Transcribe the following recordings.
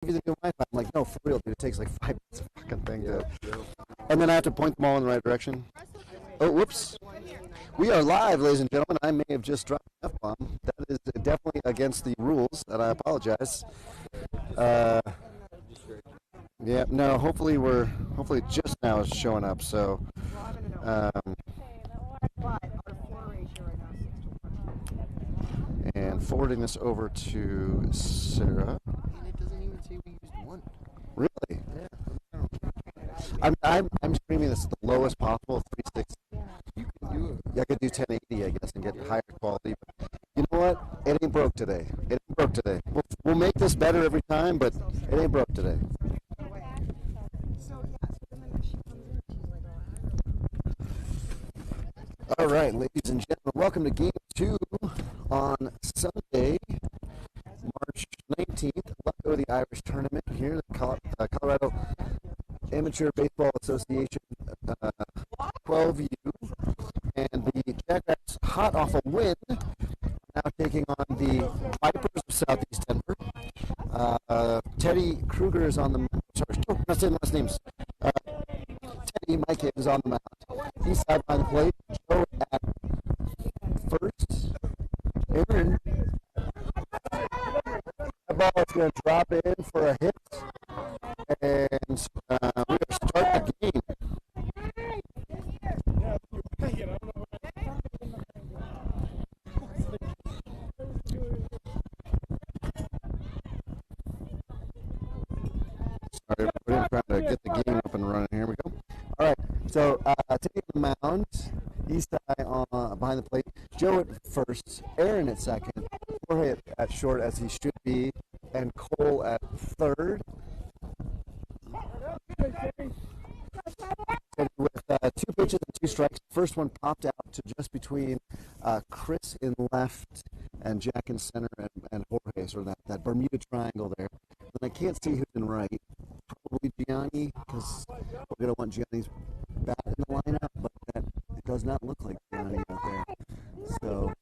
give you the new Wi-Fi. I'm like, no, for real, dude. It takes like 5 minutes of fucking thing to. And then I have to point them all in the right direction. Oh, whoops. We are live, ladies and gentlemen. I may have just dropped an F-bomb. That is definitely against the rules, and I apologize. Yeah, no, hopefully just now it's showing up, so. And forwarding this over to Sarah. And it doesn't even say we used one. Really? Yeah. I'm streaming this at the lowest possible, 360. You can do it. Yeah, I could do 1080, I guess, and get higher quality. But you know what? It ain't broke today. It ain't broke today. We'll make this better every time, but it ain't broke today. All right, ladies and gentlemen, welcome to Game 2 on Sunday, March 19th. Let's go to the Irish tournament here, the Colorado Amateur Baseball Association 12U. And the Jackrabbits, hot off a win, now taking on the Vipers of Southeast Denver. Teddy Kruger is on the mound. Sorry, I'm not saying last names. Teddy, my kid, is on the mound. He's side by the plate. Joe at first. Aaron. The ball is going to drop in for a hit. And we are starting the game. Sorry, we're trying to get the game up and running. Here we go. All right, so taking the mound, East Eye behind the plate, Joe at first, Aaron at second, Jorge at short as he should be, and Cole at third. And with 2 pitches and 2 strikes, first one popped out to just between Chris in left and Jack in center and Jorge, sort of that Bermuda triangle there. And I can't see who's in right. Probably Gianni, because we're going to want Gianni's bat in the lineup, but it does not look like Gianni out there. So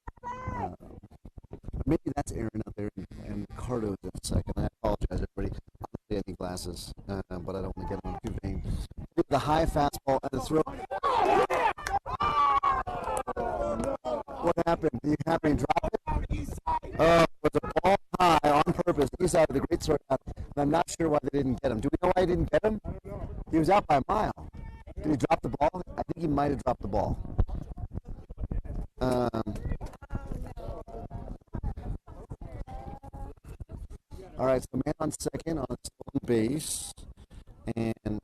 maybe that's Aaron out there, and Ricardo's in second. I apologize, everybody. I'm not getting any glasses, but I don't want to get on too vain. The high fastball at the throw. What happened? Did you happen to drop it? Oh, it was a ball high on purpose. He's out of the great sort out, and I'm not sure why they didn't get him. Do we know why he didn't get him? He was out by a mile. Did he drop the ball? I think he might have dropped the ball. All right, so man on second on stolen base, and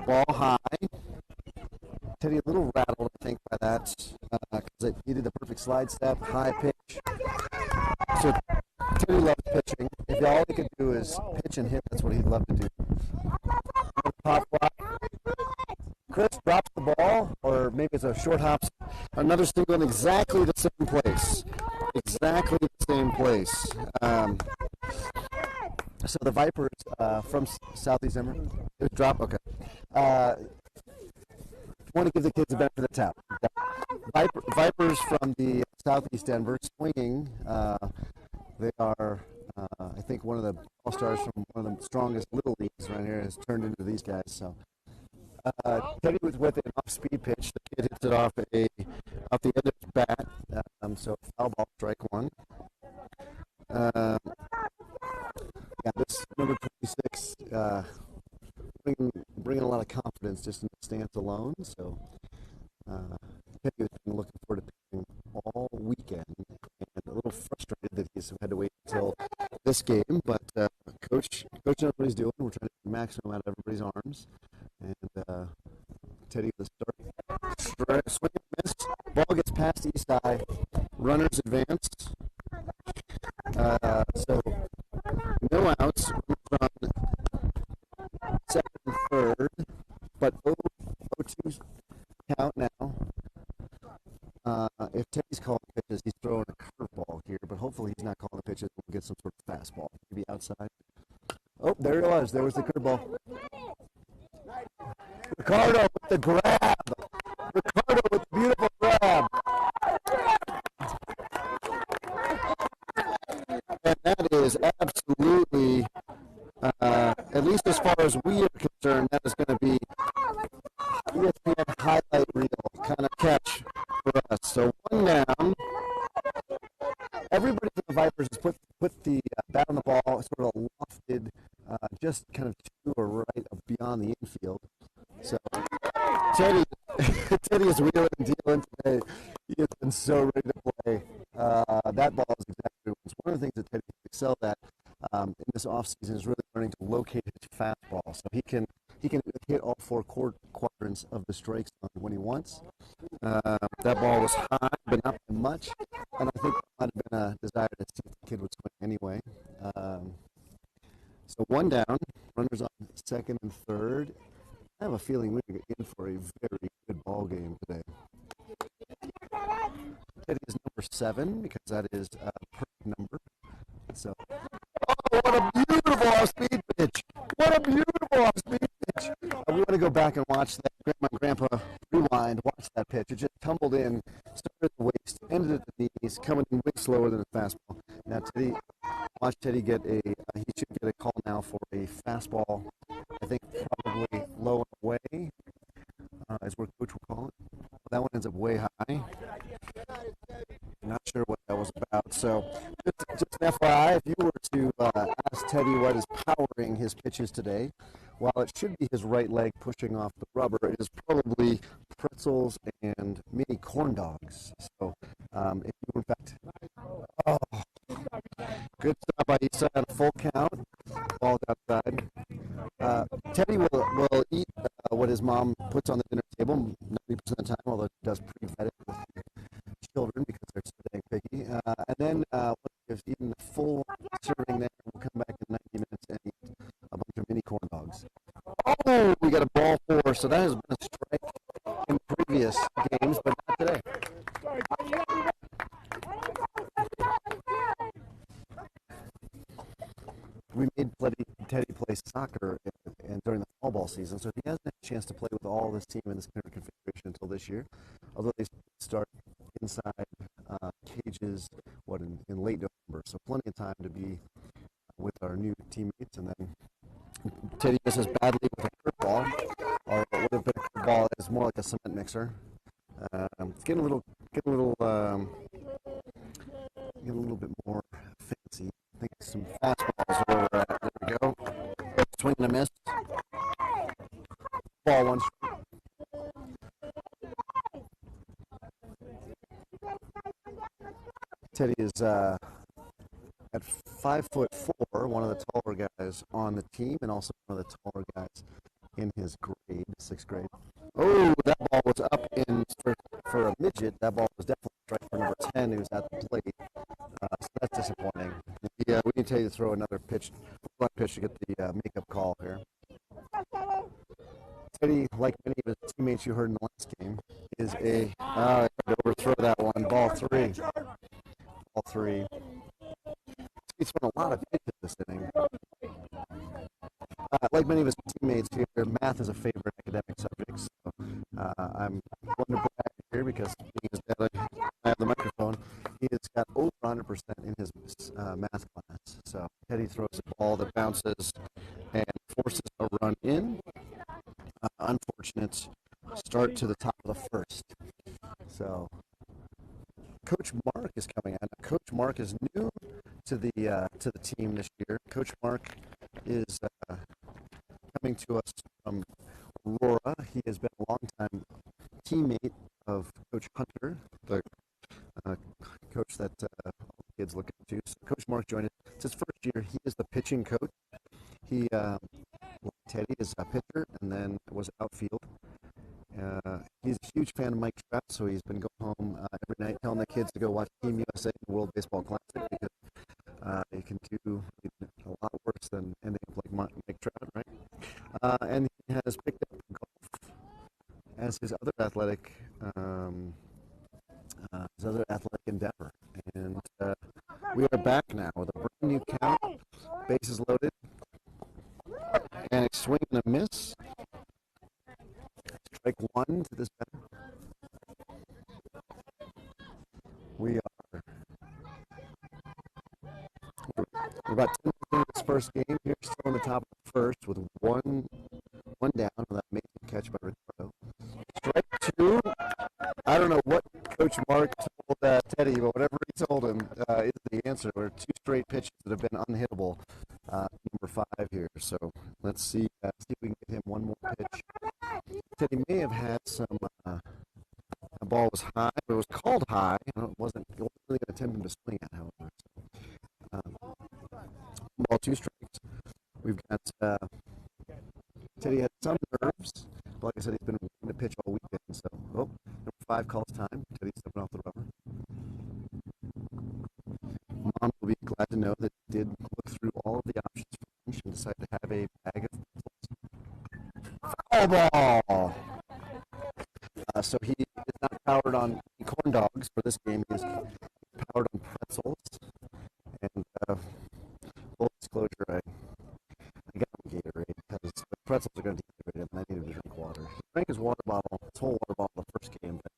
ball high. Teddy a little rattled, I think, by that, because he did the perfect slide step, high pitch. So Teddy loves pitching. If all he could do is pitch and hit, that's what he'd love to do. Pop fly. Chris drops the ball, or maybe it's a short hop. Another single in exactly the same place. Exactly the same place. So the Vipers from Southeast Denver, drop. Okay. Want to give the kids the benefit of the tap. Vipers from the Southeast Denver swinging. They are, I think, one of the all-stars from one of the strongest little leagues around here has turned into these guys. So Teddy was with an off-speed pitch. The kid hits it off the end of his bat. So foul ball, strike one. Yeah, this number 26 bringing a lot of confidence just in the stance alone. So Teddy has been looking forward to pitching all weekend, and a little frustrated that he's had to wait until this game. But coach knows what he's doing. We're trying to get maximum out of everybody's arms. And Teddy with a start. Swing and miss. Ball gets past East Eye. Runners advance. So no outs from second and third, but 0-2 count now. If Teddy's calling pitches, he's throwing a curveball here, but hopefully he's not calling the pitches. We'll get some sort of fastball, maybe outside. Oh, there it was. There was the curveball. Ricardo with the grab. Ricardo with the beautiful grab. And that is absolutely at least as far as we are concerned, that is going to be ESPN highlight reel kind of catch for us. So one down. Everybody for the Vipers has put the bat on the ball sort of lofted, just kind of to or right of beyond the infield. So Teddy, Teddy is wheeling and dealing today. He has been so ready to play. That ball is exactly one of the things that Teddy excelled at in this offseason is really learning to locate his fastball. So he can hit all four quadrants of the strike zone when he wants. That ball was high, but not by much. And I think it might have been a desire to see if the kid would swing anyway. So one down, runners on second and third. I have a feeling we're going to get in for a very good ball game today. Teddy is number 7 because that is a perfect number. So, oh, what a beautiful off-speed pitch! What a beautiful off-speed pitch! We want to go back and watch that. Grandma and Grandpa rewind, watch that pitch. It just tumbled in, started at the waist, ended at the knees, coming in way slower than a fastball. Now Teddy, watch Teddy get he should get a call now for a fastball. I think probably low and away is where coach will call it. That one ends up way high. Not sure what that was about. So just an FYI, if you were to ask Teddy what is powering his pitches today, while it should be his right leg pushing off the rubber, it is probably pretzels and mini corn dogs. So if you in fact, oh, good stop by Issa on a full count. Ball outside. Teddy will eat what his mom puts on the dinner table 90% of the time, although he does pre-vet it with children because they're so dang picky. And then once he's eaten the full serving there, we'll come back in 90 minutes and eat a bunch of mini corn dogs. Oh, we got a ball 4, so that has been a strike in previous games, but not today. We made Teddy play soccer and during the fall ball season, so he hasn't had a chance to play with all this team in this current configuration until this year. Although they start inside cages, in late November, so plenty of time to be with our new teammates. And then Teddy misses badly with a curveball, or what would have been a curveball is more like a cement mixer. It's getting a little bit more fancy. I think some fastballs are there we go. Swing and a miss. Ball 1 strike. Teddy is at 5'4", one of the taller guys on the team, and also one of the taller guys in his grade, 6th grade. Oh, that ball was up in for a midget. That ball was definitely a strike for number 10, who's at the plate. So that's disappointing. Yeah, we need Teddy to throw another pitch to get the makeup call here. Teddy, like many of his teammates you heard in the last game, is to overthrow that one. Ball 3. Ball 3. He's thrown a lot of pitches this inning. Like many of his teammates here, math is a favorite academic subject. So I'm going to brag here because I have the microphone. He has got over 100% in his math class. So Teddy throws a ball that bounces and forces a run in. Unfortunate start to the top of the first. So Coach Mark is coming on. Coach Mark is new to the team this year. Coach Mark is coming to us from Aurora. He has been a longtime teammate of Coach Hunter, the coach that all the kids look up to. So Coach Mark joined us. It's his first year. He is the pitching coach. He, like Teddy, is a pitcher and then was outfield. He's a huge fan of Mike Trout, so he's been going home every night telling the kids to go watch Team USA in the World Baseball Classic because they can do a lot worse than ending up like Mike Trout, right? And he has picked up golf as his other athletic endeavor. And we are back now with a brand new count, bases loaded, and a swing and a miss. Strike 1 to this batter. We're about 10 minutes in this first game here, still on the top of the first with one down on that amazing catch by Ricardo. Strike two. I don't know what Coach Mark told Teddy, but whatever he told him is the answer. There are two straight pitches that have been unhittable. Number 5 here. So let's see if we can get him one more pitch. Teddy may have had some. The ball was high, but it was called high. It wasn't really going to attempt him to swing at, however. So, ball 2 strikes. We've got Teddy had some nerves. But like I said, he's been wanting to pitch all weekend. So, number 5 calls time. Teddy's stepping off the rubber. Mom will be glad to know that he did look through all of the options for lunch and decided to have a bag of foul ball. So he is not powered on corn dogs for this game. He's powered on pretzels. And full disclosure, I got him Gatorade because the pretzels are going to dehydrate him, and I needed to drink water. He drank his water bottle, his whole water bottle the first game, but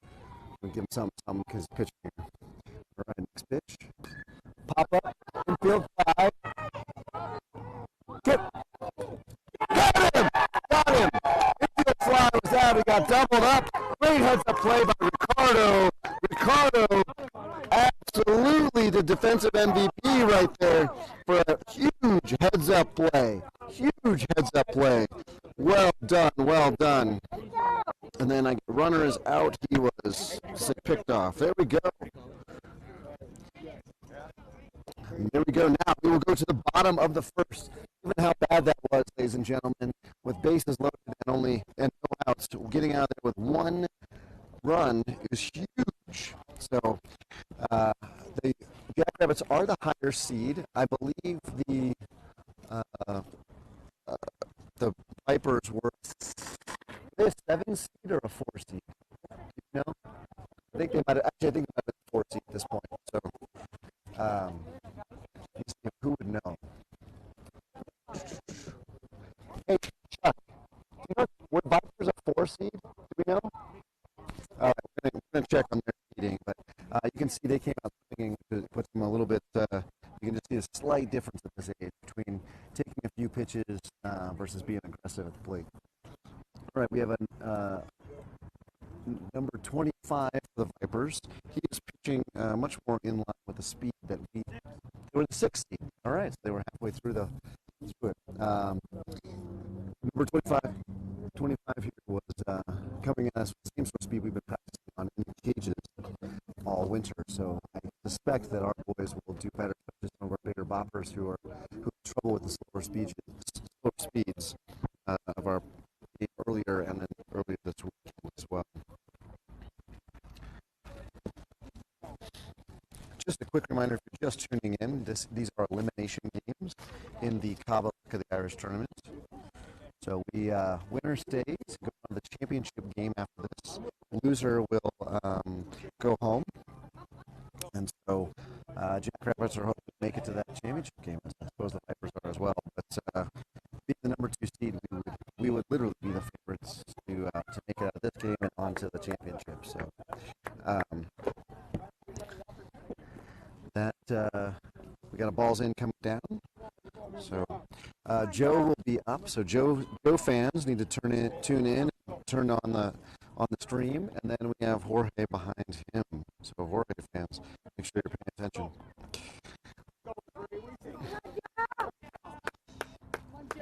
we give him some because he's pitching here. All right, next pitch. Pop up, infield fly. Get him! Got him! Infield fly was out. He got doubled up. Great heads-up play by Ricardo. Ricardo, absolutely the defensive MVP right there for a huge heads-up play. Huge heads-up play. Well done, well done. And then runner is out. He was picked off. There we go. And there we go. Now we will go to the bottom of the first. Given how bad that was, ladies and gentlemen, with bases loaded and no outs, getting out of there with 1 run is huge. So the Jackrabbits are the higher seed. I believe the Vipers were a 7 seed or a 4 seed. Do you know? I think they might have been a 4 seed at this point. So who would know? Hey, Chuck, do you know were Vipers a 4 seed? Do we know? All right, we're going to check on their seeding, but you can see they came out swinging to put them a little bit. You can just see a slight difference at this age between taking a few pitches versus being aggressive at the plate. All right, we have a number 25 for the Vipers. He is pitching much more in line with the speed that they were the 6th seed. All right, so they were halfway through it. Number 25 here was coming at us with the same sort of speed we've been practicing on in the cages all winter. So I suspect that our boys will do better than some of our bigger boppers who have trouble with the slower speeds of our game earlier and then earlier this weekend as well. Just a quick reminder, if you're just tuning in, these are elimination games in the Cava Luck of the Irish tournament. So winner stays, go on the championship game after this. Loser will go home. And so Jackrabbits are hoping to make it to that championship game. I suppose the Vipers are as well. But being the number 2 seed, we would literally be the favorites to make it out of this game and on to the championship. So we got a balls in coming down. So Joe will be up. So Joe fans need to tune in, turn on the stream, and then we have Jorge behind him. So Jorge fans, make sure you're paying attention.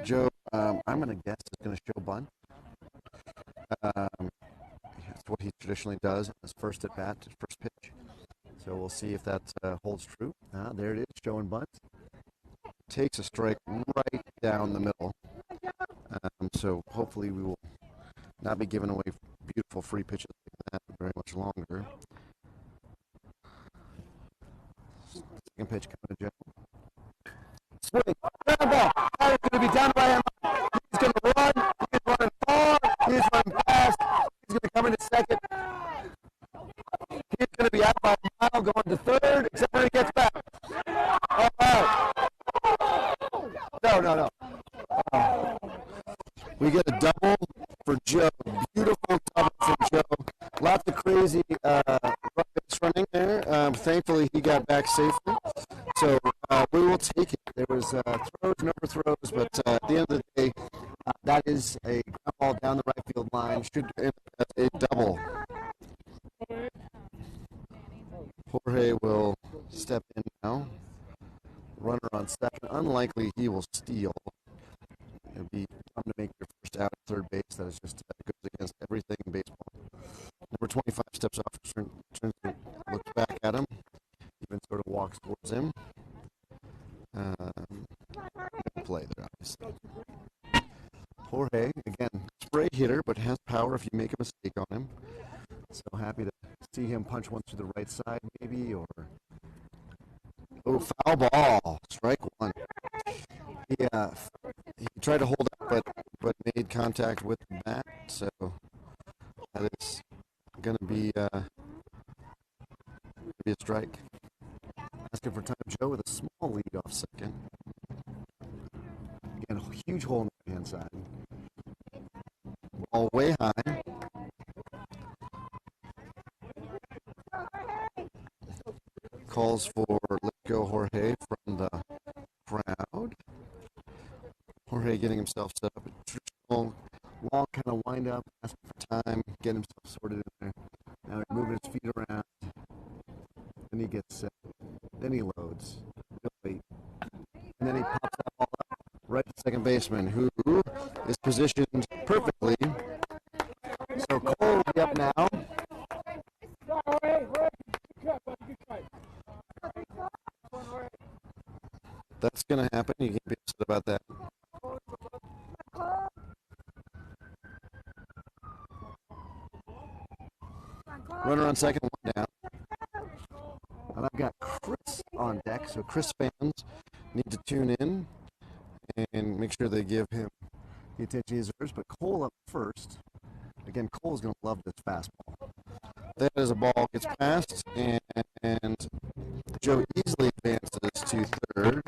Joe, I'm going to guess is going to show bunt. That's what he traditionally does on his first at bat, his first pitch. So we'll see if that holds true. There it is, showing bunt. Takes a strike right down the middle. So hopefully we will not be giving away beautiful free pitches like that very much longer. Second pitch coming to Joe. Swing. Ground ball. It's going to be down by him. He's going to run. He's running far. He's running fast. He's going to come into second. He's going to be out by a mile going to third, except when he gets back. All right. No. We get a double for Joe. Beautiful double for Joe. Lots of crazy rockets running there. Thankfully, he got back safely. So we will take it. There was throws, number throws, but at the end of the day. That is a ground ball down the right field line. Should end up as a double. Jorge will step in now. Runner on second. Unlikely he will steal. It'll be time to make your first out at third base. That is just goes against everything in baseball. Number 25 steps off, turns, looks back at him, even sort of walks towards him. Play there, obviously. Jorge, again, spray hitter, but has power if you make a mistake on him. So happy to see him punch one to the right side, maybe, or foul ball, strike one. He tried to hold up, but made contact with the bat, so that is going to be a strike. Asking for time, Joe, with a small lead off second. Again, a huge hole on the right-hand side. Ball way high. Calls for let go Jorge from the crowd. Jorge getting himself set up. Traditional long kind of wind up, asking for time, getting himself sorted in there. Now he's moving his feet around. Then he gets set. Then he loads. He'll wait. And then he pops that ball up right to second baseman, who is positioned perfectly. So Cole will be up now. That's going to happen. You can't be upset about that. Runner on second, one down. And I've got Chris on deck, so Chris fans need to tune in and make sure they give him the attention he deserves. But Cole up first. Again, Cole is going to love this fastball. That as a ball gets past, and Joe easily advances to third.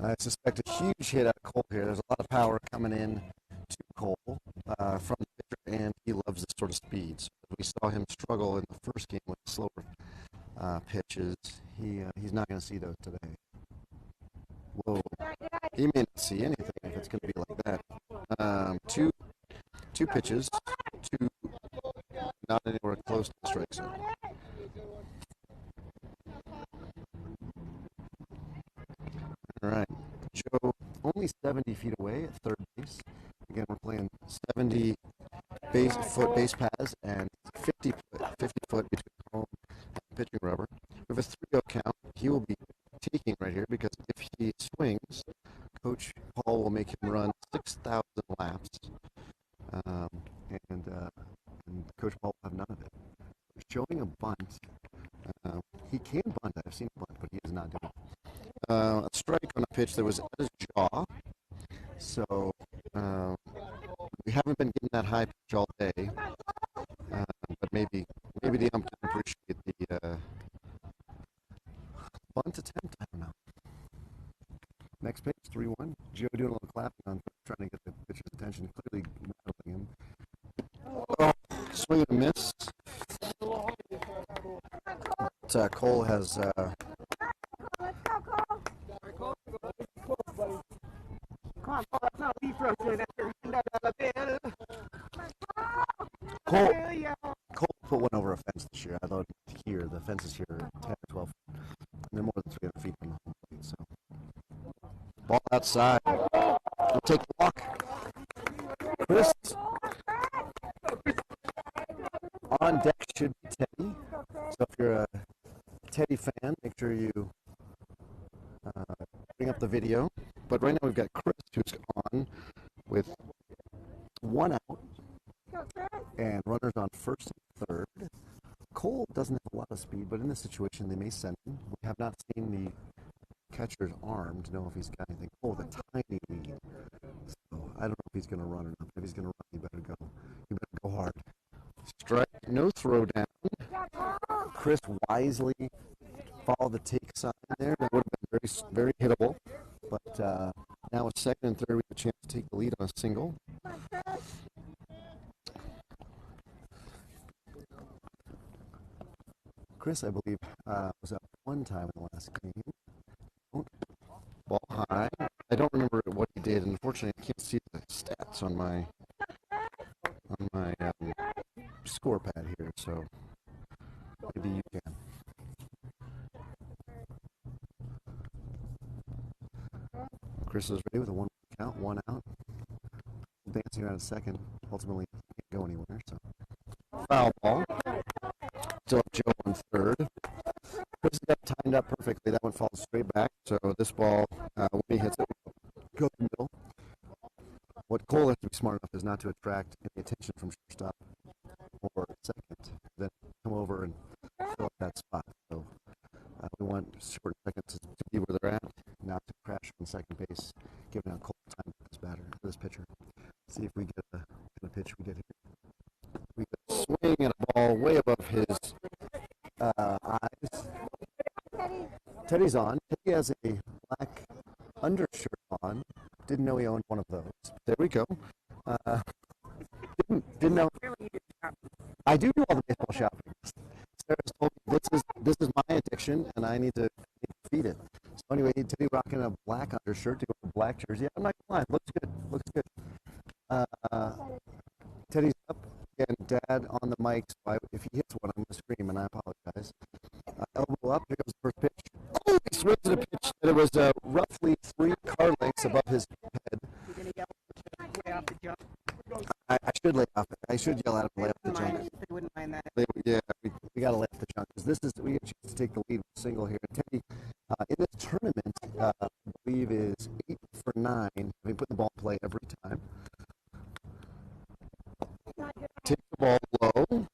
I suspect a huge hit out of Cole here. There's a lot of power coming in to Cole from the pitcher, and he loves this sort of speed. So we saw him struggle in the first game with slower pitches. He's not going to see those today. Whoa. He may not see anything if it's going to be like that. Two pitches, two not anywhere close to the strike zone. All right. Joe only 70 feet away at third base. Again, we're playing 70 foot base paths and 50 foot between home and pitching rubber. We have a 3-0 count. He will be taking right here because if he swings, Coach Paul will make him run 6,000 laps, and Coach Paul will have none of it. Showing a bunt. He can bunt. I've seen him bunt, but he is not doing it. A strike on a pitch that was at his jaw. So we haven't been getting that high pitch all day, but maybe the ump can appreciate the bunt attempt. I don't know. Next pitch, 3-1. Joe doing a little clapping on trying to get the pitcher's attention, clearly rattling him. Oh, swing and a miss. But, Cole has Cole put one over a fence this year. I thought here, the fences here are 10 or 12 feet. They're more than 300 feet from the home plate, so. Ball outside. We'll take the walk. Chris. On deck should be Teddy. So if you're a Teddy fan, make sure you bring up the video. But right now we've got Chris who's on with one out and runners on first and third. Cole doesn't have a lot of speed, but in this situation they may send him. We have not seen the catcher's arm to know if he's got anything. Oh, the tiny lead. So I don't know if he's going to run or not. If he's going to run, you better go hard. Strike, no throw down. Chris wisely followed the take sign there. That would have been very, very hittable. But now with second and third, we have a chance to take the lead on a single. Chris, I believe, was up one time in the last game. Ball high. I don't remember what he did. Unfortunately, I can't see the stats on my score pad here, so maybe you can. Chris is ready with a 1 count, 1 out. Dancing around a second. Ultimately, can't go anywhere. So foul ball. Still up Joe on third. Chris got timed up perfectly. That one falls straight back. So this ball, when he hits it, go to the middle. What Cole has to be smart enough is not to attract any attention from shortstop or second, then come over and fill up that spot. So we want short seconds to be where they're at, not to crash on second base, giving out Cole time to this batter, this pitcher. See if we get a pitch we get here. We get a swing and a ball way above his eyes. Teddy's on. Teddy has a black undershirt on. Didn't know he owned one of those. There we go. Didn't know. I do all the baseball shopping. Sarah's told me this is my addiction, and I need to feed it. So anyway, Teddy rocking a black undershirt to go with a black jersey. I'm not gonna lie, looks good. Looks good. Teddy's up, and Dad on the mic. So if he hits one, I'm gonna scream, and I apologize. Elbow up. Here comes the first pitch. Oh, he swings at a pitch that was roughly 3 car lengths above his head. You're going to yell way off the jump. I should lay off. I should yell at him, lay off the jump. They wouldn't mind that. Yeah, we got to lay off the jump because we get a chance to take the lead with a single here. And Teddy, in this tournament, I believe is 8 for 9. We put the ball in play every time. Takes the ball low.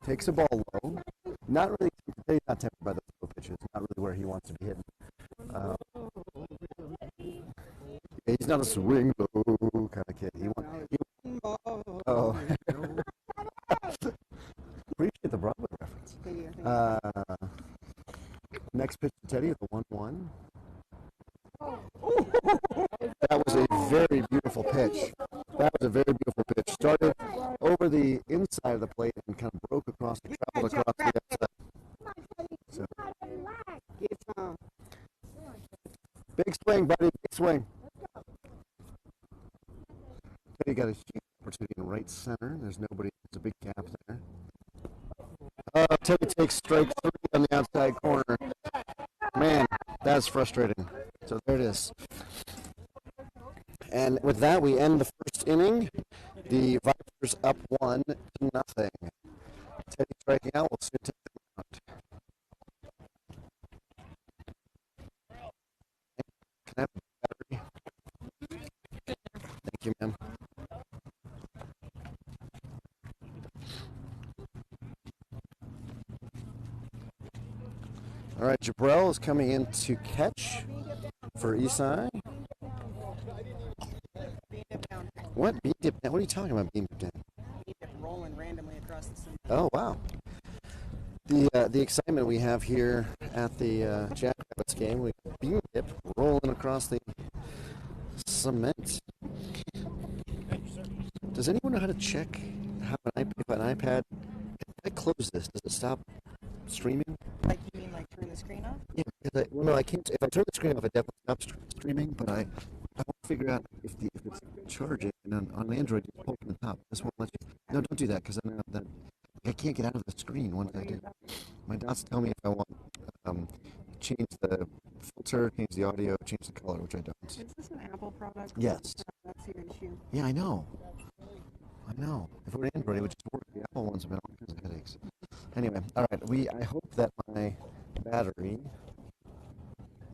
Takes the ball low. Not really. He's not tempted by the throw pitches. Not really where he wants to be hitting. He's not a swing low kind of kid. Oh. Appreciate the Broadway reference. Next pitch to Teddy, the 1-1. That was a very beautiful pitch. Started over the inside of the plate and kind of broke across and traveled across the outside. So. Big swing, buddy. Big swing. Teddy got a huge opportunity in right center. There's nobody. There's a big gap there. Teddy takes strike 3 on the outside corner. Man, that's frustrating. So there it is. And with that, we end the first inning. The Vipers up 1-0. Teddy striking out. We'll soon take them out. Can I have a battery? Thank you, ma'am. All right, Jabrell is coming in to catch for Isai. What? Bean dip down? What are you talking about, bean dip down? Bean dip rolling randomly across the center. Oh, wow. The excitement we have here at the Jackrabbits game, we got bean dip rolling across the cement. Does anyone know how to check how if an iPad, if I close this, does it stop streaming? Like you mean like turn the screen off? Yeah, because no, I can't. If I turn the screen off, it definitely stops streaming. But I want to figure out if it's charging. And on Android, you pull from the top. This won't let you. No, don't do that because I can't get out of the screen once I do. My dots tell me if I want change the filter, change the audio, change the color, which I don't. Is this an Apple product? Yes. That's your issue. Yeah, I know. If it were Android, it would just work. The Apple ones have been all kinds of headaches. Anyway, all right. I hope that my battery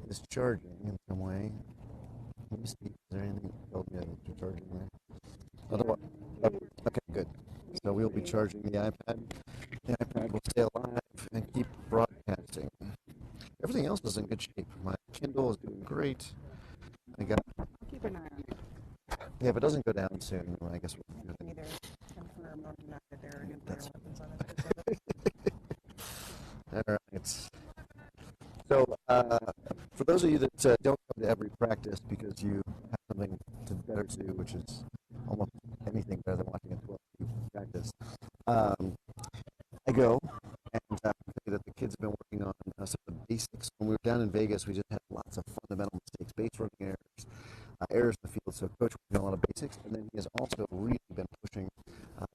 is charging in some way. Let me see. Is there anything that told me I'm charging there? Otherwise, okay, good. So we'll be charging the iPad. The iPad will stay alive and keep broadcasting. Everything else is in good shape. My Kindle is doing great. Keep an eye on it. Yeah, if it doesn't go down soon, well, I guess we'll Can either confirm or deny that there are nuclear That's- weapons on it. All right. So, for those of you that don't come to every practice because you have something better to do, which is almost anything better than watching a 12 practice, I go and some of the basics. When we were down in Vegas, we just had lots of fundamental mistakes, base running errors, errors in the field. So Coach was doing a lot of basics, and then he has also really been pushing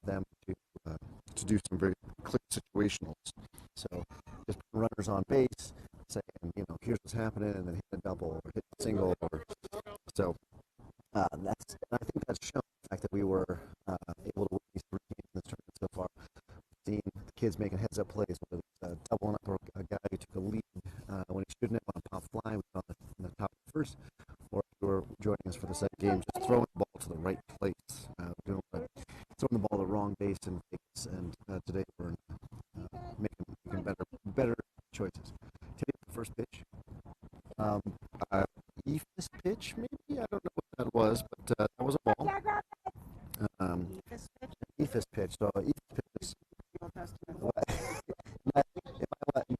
them to do some very clear situationals. So just put runners on base, saying, here's what's happening, and then hit a double or hit a single. So I think that's shown the fact that we were able to win these 3 games in this tournament so far. Seeing the kids making heads-up plays, whether it's doubling up a guy who took a lead when he shouldn't have on a pop fly, we on the top of the first, or if you were joining us for the second game, just throwing the ball to the right place, throwing the ball to the wrong base in Vegas, and today we're making better choices. Today, the first pitch, Ephus pitch, maybe? I don't know what that was, but that was a ball. Ephus pitch. So Ephus pitch is, might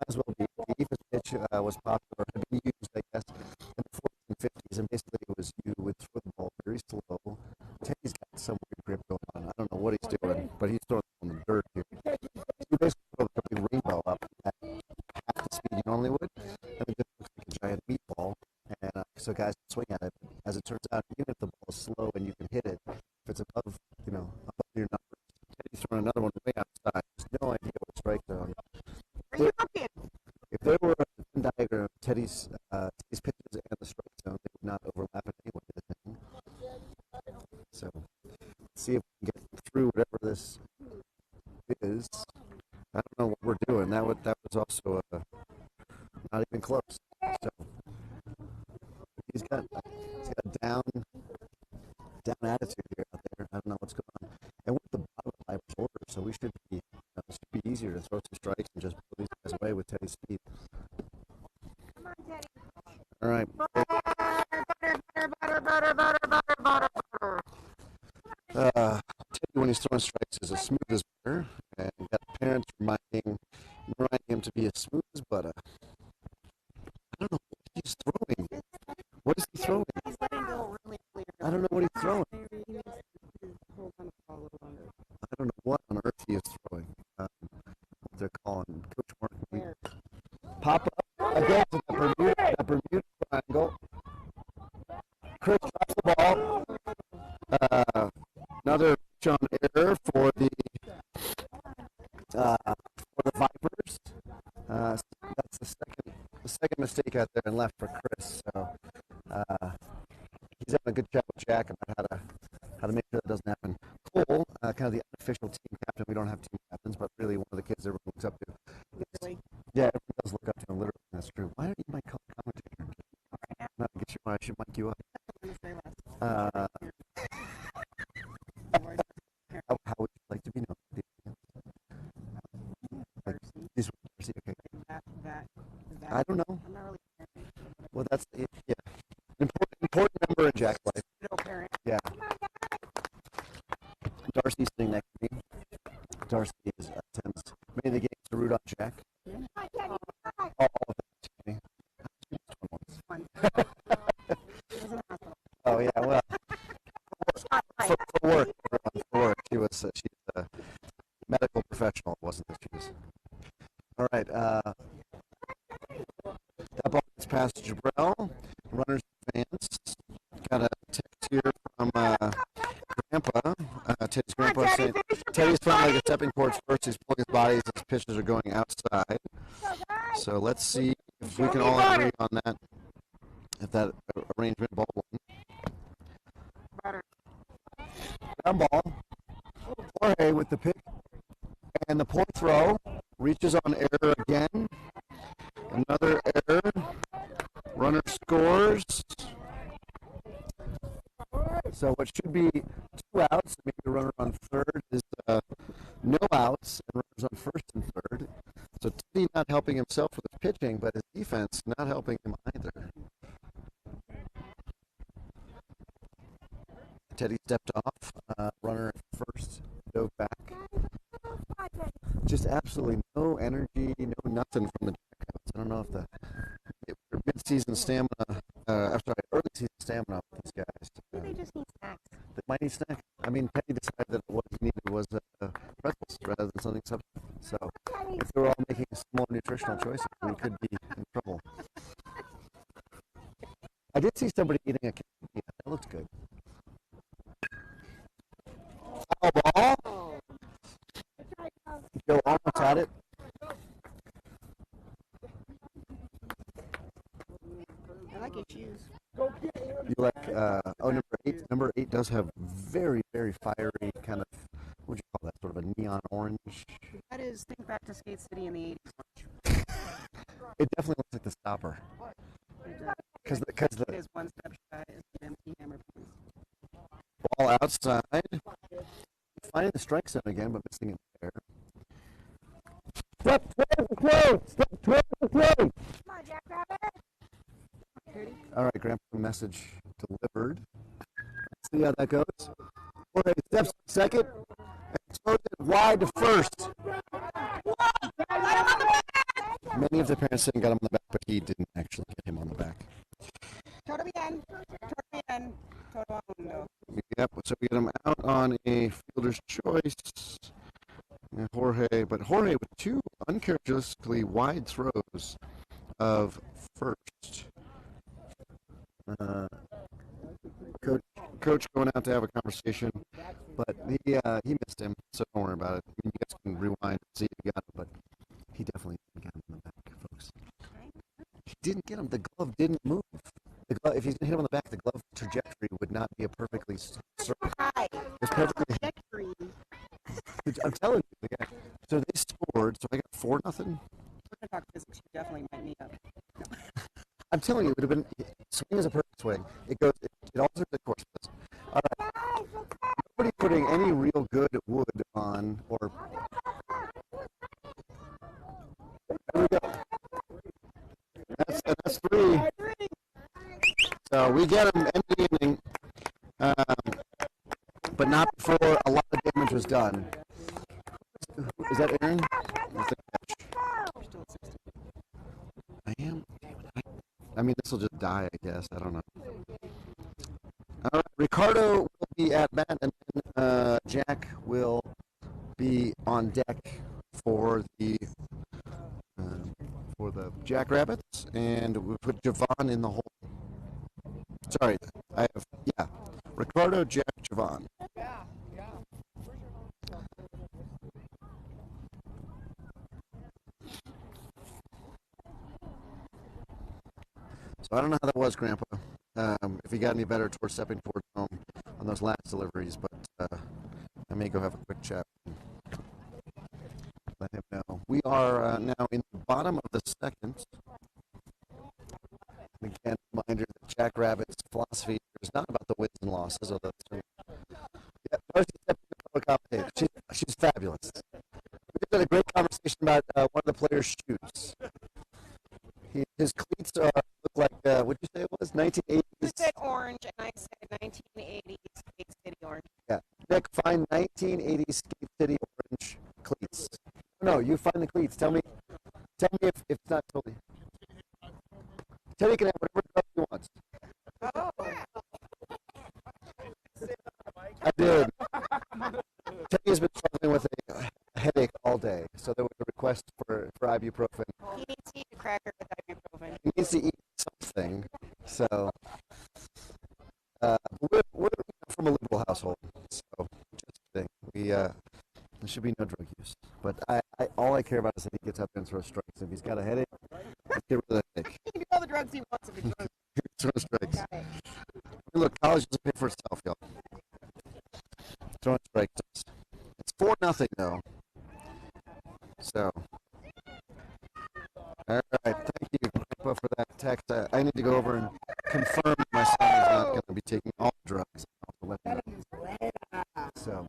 as well be. The Ephus pitch was popular, had been used, I guess, in the 40s and 50s, and basically it was you would throw the ball very slow. Teddy's got some weird grip going on. I don't know what he's doing, but he's throwing it on the dirt here. You basically throw the complete rainbow up at half the speed you normally would, and it just looks like a giant meatball. And so guys can swing at it. As it turns out, even if the ball is slow and you can hit it, if it's above your numbers, Teddy's throwing another one way outside. There's no idea what strike zone. If there were a Venn diagram of Teddy's pitches and the strike zone, they would not overlap in any way. So let's see if we can get through whatever this is. I don't know what we're doing. That was also not even close. So he's got a down attitude here out there. I don't know what's going on. And we're at the bottom of the Irish order, so we should be it should be easier to throw some strikes and just blow these guys away with Teddy's speed. Come on, Teddy. All right. Teddy, when he's throwing strikes, is as smooth as butter, and got parents reminding him to be as smooth as butter. I don't know what he's throwing. What is he throwing? He's letting go really clear. I don't know what he's throwing. Maybe he needs to hold on to the ball a little longer. I don't know what on earth he is throwing. They're calling Coach Mark. Pop up again to the Bermuda triangle. Chris drops the ball. Another pitch on error for the Vipers. That's the second mistake out there and left for Chris. So he's having a good chat with Jack about how to make sure that doesn't happen. Cole, kind of the unofficial team captain. We don't have team captains, but really one of the kids everyone looks up to. Literally. Yeah, everyone does look up to him. Literally, that's true. Why aren't you my commentator? No, I guess I should mic you up. I'm going to say less. How would you like to be known? These okay. I don't know. I'm not really caring. Well, that's it. Yeah, important member in Jack's life. Middle parent. Yeah. Darcy's sitting next to me. Darcy attends many of the games to root on Jack. All of them. Oh yeah, well, for work, she's a medical professional. It wasn't that she was. All right, that ball gets past Jabrell. Runners advance. Got a text here from Grandpa. Teddy's grandpa saying Teddy's feeling like a stepping towards first. He's pulling his body as his pitches are going outside. So let's see if we can all agree on that. If that arrangement ball won. Ground ball. Jorge with the pick and the point throw. Reaches on error again. Another error. Runner scores. So what should be 2 outs, maybe a runner on third, is no outs, and runners on first and third. So Teddy not helping himself with his pitching, but his defense not helping him either. Teddy stepped off, runner at first, dove back. Just absolutely no energy, no nothing from the Jackouts. I don't know if the mid-season stamina, early season stamina with these guys. They just need snacks. They might need snacks. I mean, Teddy decided that what he needed was pretzels rather than something substantive. So if they were all making small more nutritional choices, we could be in trouble. I did see somebody eating a quesadilla. That looks good. Foul ball. Joe almost had it. I like your shoes. You like, number 8? Number 8 does have very, very fiery kind of, what would you call that, sort of a neon orange? That is, think back to Skate City in the 80s. It definitely looks like the stopper. Because It is one step shy of the empty hammer points. ball outside. Finding the strike zone again, but missing it there. Step 12 and close! Step 12 and close! Come on, Jackrabbit! All right, Grandpa, message delivered. Let's see how that goes. Jorge steps to second and throws it wide to first. Many of the parents said he got him on the back, but he didn't actually get him on the back. Todo bien. Todo bien. Todo mundo. Yep, so we get him out on a fielder's choice. And Jorge with 2 uncharacteristically wide throws of first. Coach going out to have a conversation, but he missed him, so don't worry about it. I mean, you guys can rewind and see if you got it, but he definitely didn't get him in the back, folks. He didn't get him. The glove didn't move. The glove, if he's going to hit him on the back, the glove trajectory would not be a perfectly circle. Hi. It's perfectly. Trajectory. I'm telling you, the guy. So they scored. So I got 4-0. We're going to talk physics. You definitely might need up. I'm telling you, it would have been swing is a perfect swing. It goes. It alters the course. All right. Nobody putting any real good wood on or. There we go. That's 3. So we get him end of the inning, but not before a lot of damage was done. Is that Aaron? That's the catch. I am. I mean, this will just die, I guess. I don't know. All right, Ricardo will be at bat, and then Jack will be on deck for the Jackrabbits, and we put Javon in the hole. Sorry, Ricardo, Jack, Javon. So I don't know how that was, Grandpa. If he got any better towards stepping towards home on those last deliveries, but I may go have a quick chat and let him know. We are now in the bottom of the second. Again, reminder that Jackrabbit's philosophy is not about the wins and losses. Although Darcy stepping in the commentator. She's fabulous. We just had a great conversation about one of the players' shoes. His cleats look like, what did you say it was? 1980s? You said orange, and I said 1980s Skate City orange. Yeah. Nick, find 1980s Skate City orange cleats. No, you find the cleats. Tell me if it's not totally. Teddy can have whatever glove he wants. Oh. I did. Teddy has been struggling with a headache all day, so there was a request for ibuprofen. He needs to eat a cracker with ibuprofen. He needs to eat something. So we're from a liberal household, so just kidding. There should be no drug use. But all I care about is that he gets up and throws strikes. If he's got a headache, let's get rid of the headache. He can do all the drugs he wants if he throws. Throw strikes. Got it. Look, college doesn't pay for itself, y'all. Throwing strikes. It's 4-0 though. So, all right. Thank you, Grandpa, for that text. I need to go over and confirm my son is not going to be taking all drugs. I'll let him know. So,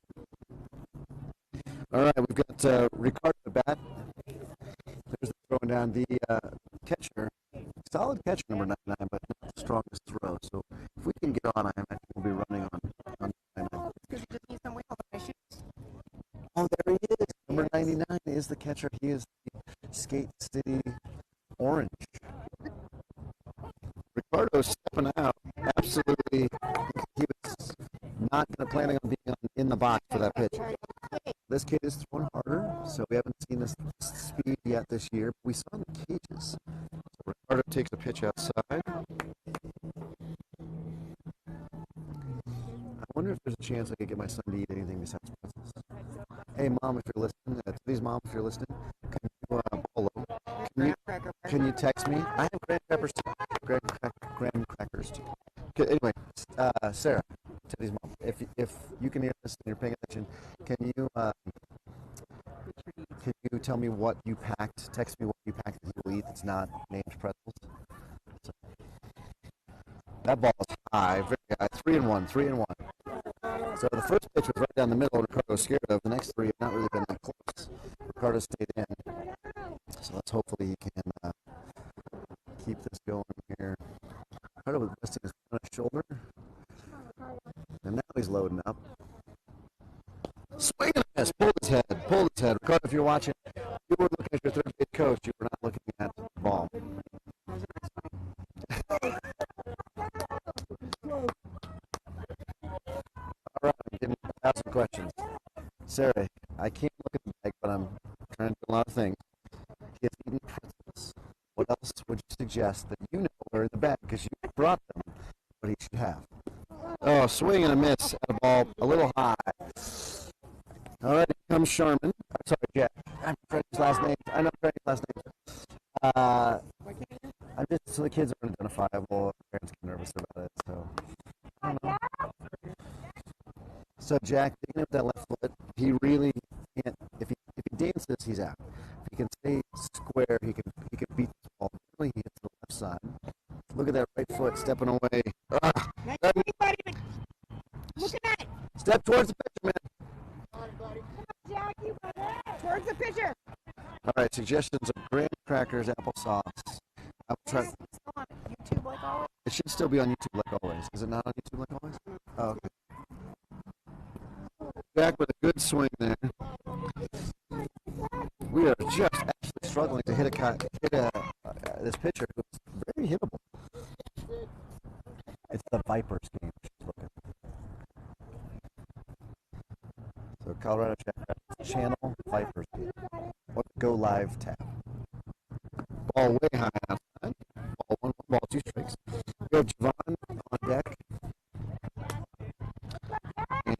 all right, we've got Ricardo at bat. There's the throwing down the catcher. Solid catcher, number 99, but not the strongest throw. So, if we can get on, I imagine we'll be running on 99. Because you just need some wheels on my shoes. Oh, there he is. Number 99 is the catcher. He is the Skate City Orange. Ricardo stepping out. Absolutely. He was not planning on being in the box for that pitch. this kid is throwing harder, so we haven't seen this speed yet this year. But we saw in the cages. So Ricardo takes a pitch outside. I wonder if there's a chance I could get my son to eat anything besides pretzels. Hey, Mom, if you're listening, please, Mom, if you're listening, can you, Bolo, can you text me? I have graham crackers too. Graham crackers too. Okay, anyway, Sarah, Teddy's mom, if you can hear this and you're paying attention, can you tell me what you packed? Text me what you packed that he will eat that's not named pretzels. So, that ball is high, very high. 3-1, 3-1. So the first pitch was right down the middle, and Ricardo was scared of. The next three have not really been that close. Ricardo stayed in. So let's hopefully he can keep this going here. Ricardo was resting his on his shoulder. And now he's loading up. Swing and a miss. Pulled his head. Ricardo, if you're watching, you were looking at your third base coach. You were not looking at the ball. All right, I'm getting 1,000 questions. Sarah, I can't look at the bag, but I'm trying to do a lot of things. He has eaten pretzels. What else would you suggest that you know are in the bag? Because you brought them, what he should have. Oh, swing and a miss at a ball a little high. All right, here comes Sharman. I'm sorry, Jack. I'm trying his last name. I know his last name. I'm just so the kids are unidentifiable. Parents get nervous about it, so I don't know. So Jack, digging up that left foot, he really can't. If he dances, he's out. If he can stay square, he can beat the ball. Really, he hits the left side. Look at that right foot stepping away. Looking at it. Step towards the pitcher, man. Jack, you towards the pitcher. All right, suggestions of graham crackers, applesauce. I'll try. On YouTube like always. It should still be on YouTube like always. Is it not on YouTube like always? Oh, okay. Jack with a good swing there. We are just actually struggling to hit this pitcher who's very hittable. It's the Vipers game. She's looking. So Colorado Channel Vipers game. What Go Live tab. Ball way high outside. Ball one, ball two strikes. We have Javon on deck.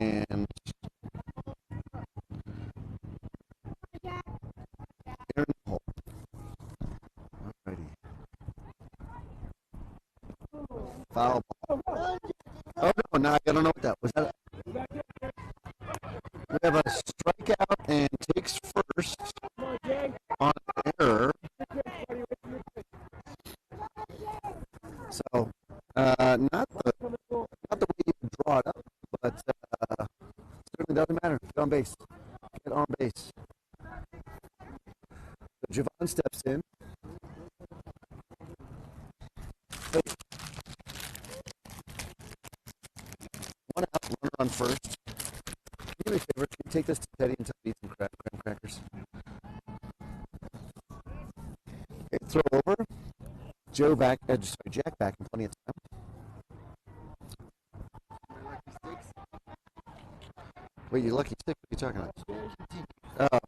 And Aaron Holt. Alrighty. Foul ball. Oh no, I don't know what that was. That we have a strikeout and takes first on an error. So, not the way you draw it up, but certainly doesn't matter. Get on base. Get on base. So Javon steps in. One out, runner on first. Do me a favor, can you take this to Teddy and tell me some graham crackers? Okay, throw over. Jack back in plenty of time. Wait, you lucky stick? What are you talking about?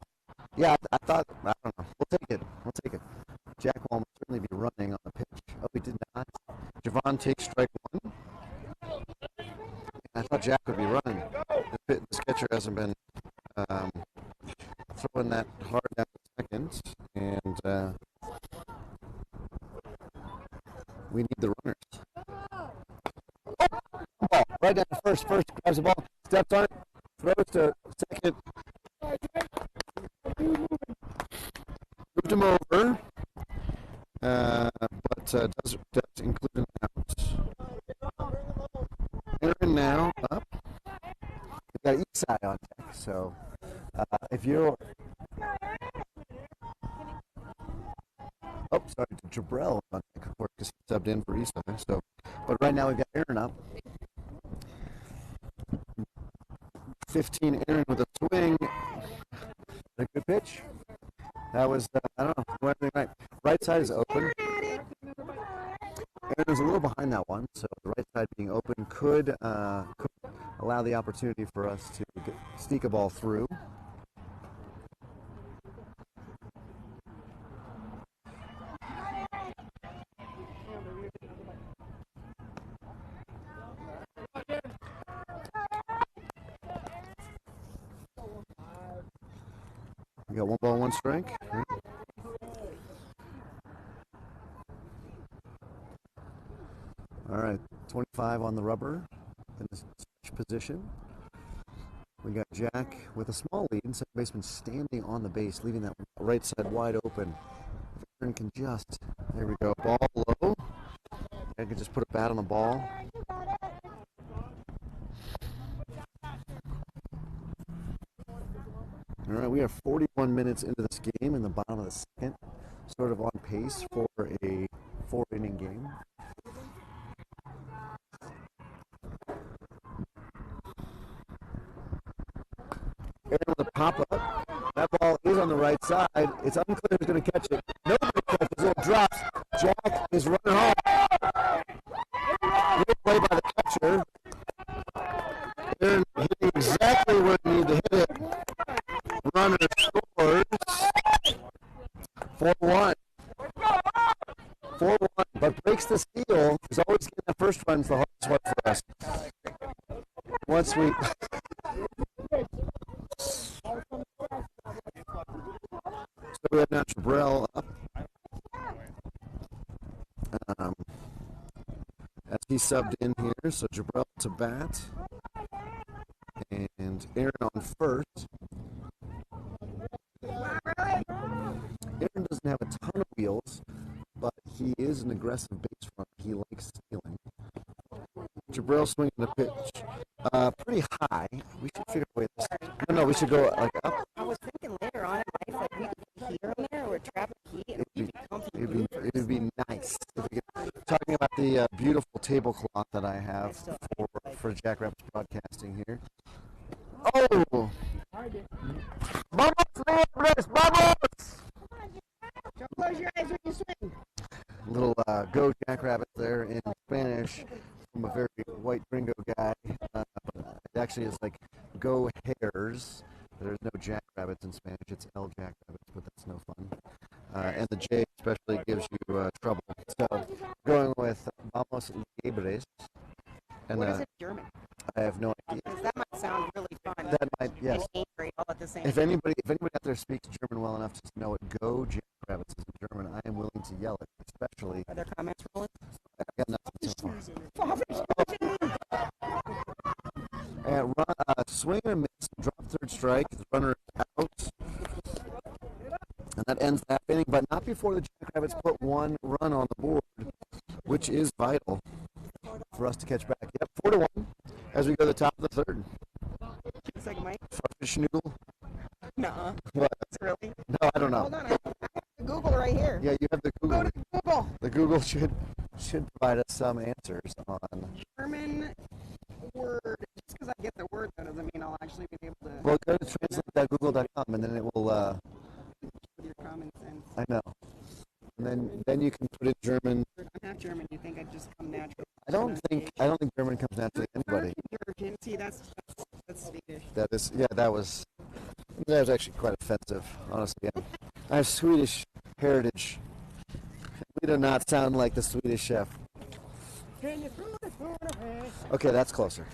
Yeah, I thought, I don't know. We'll take it. Jack will almost certainly be running on the pitch. Oh, he did not. Javon takes strike one. I thought Jack would be running. The catcher hasn't been throwing that hard down the second, and we need the runners. Oh, ball right down to first. First grabs the ball, steps on it, throws to second. Moved him over, but does include an out. Aaron now up. We've got each side on deck, so if you're... Oh, sorry, Jabrell on deck, of course, because he subbed in for Eastside. So, but right now we've got Aaron up. 15, Aaron with a swing. A good pitch. That was, I don't know, right. Right side is open. Aaron's a little behind that one, so the right side being open could allow the opportunity for us to sneak a ball through. You got 1 ball, 1 strike. Right. All right, 25 on the rubber in this position. We got Jack with a small lead, second baseman standing on the base, leaving that right side wide open. If Aaron can just, there we go, ball low. I can just put a bat on the ball. All right, we are 41 minutes into this game in the bottom of the second, sort of on pace for a 4-inning game. Aaron with a pop-up. That ball is on the right side. It's unclear who's going to catch it. Nobody catches it. It drops. Jack is running home. Great play by the catcher. Aaron hitting exactly where he needed to hit it. Runner scores. 4-1. 4-1, but breaks the seal. Is always getting the first run is the hardest one for us. Once we... So we have now Jabrell up. As he subbed in here, so Jabrell to bat. And Aaron on first. Aaron doesn't have a ton of wheels, but he is an aggressive base runner. He likes stealing. Jabrell swinging the pitch pretty high. We should figure a way this. No, we should go like up. I was thinking later on in life, like we could hear him there or trap a heat and we'd be comfy. It'd be nice. If we could, talking about the beautiful tablecloth that I have for Jackrabbits Broadcasting here. Oh! Vamos, Liebres, vamos! Don't close your eyes when you swing. Little go Jackrabbit there in Spanish from a very white gringo guy. But it actually is like go hares. There's no Jackrabbits in Spanish. It's El Jackrabbits, but that's no fun. And the J especially gives you trouble. So going with Vamos Liebres. And What is it in German? I have no idea. Because that might sound really fun. That might, yes. And angry all at the same If time. anybody out there speaks German well enough to know it, go Jackrabbits is in German, I am willing to yell it, especially. Are there comments rolling? I got nothing so far. And swing and miss, drop third strike, the runner is out. And that ends that inning, but not before the Jackrabbits put 1 run on the board, which is vital for us to catch back. Yep, 4-1 as we go to the top of the third. It's like Mike. Schnoodle. Nuh-uh. What? Really? No, I don't know. Hold on. I have the Google right here. Yeah, you have the Go Google. to Google. The Google should provide us some answers on. German word. Just because I get the word, that doesn't mean I'll actually be able to. Well, go to translate.google.com and then it will. With your common sense. I know. And then you can put in German. I'm half German. You think I'd just come natural? I don't think German comes naturally to anybody. Jurgen. See, that's Swedish. That was actually quite offensive, honestly. I have Swedish heritage. We do not sound like the Swedish chef. Okay, that's closer.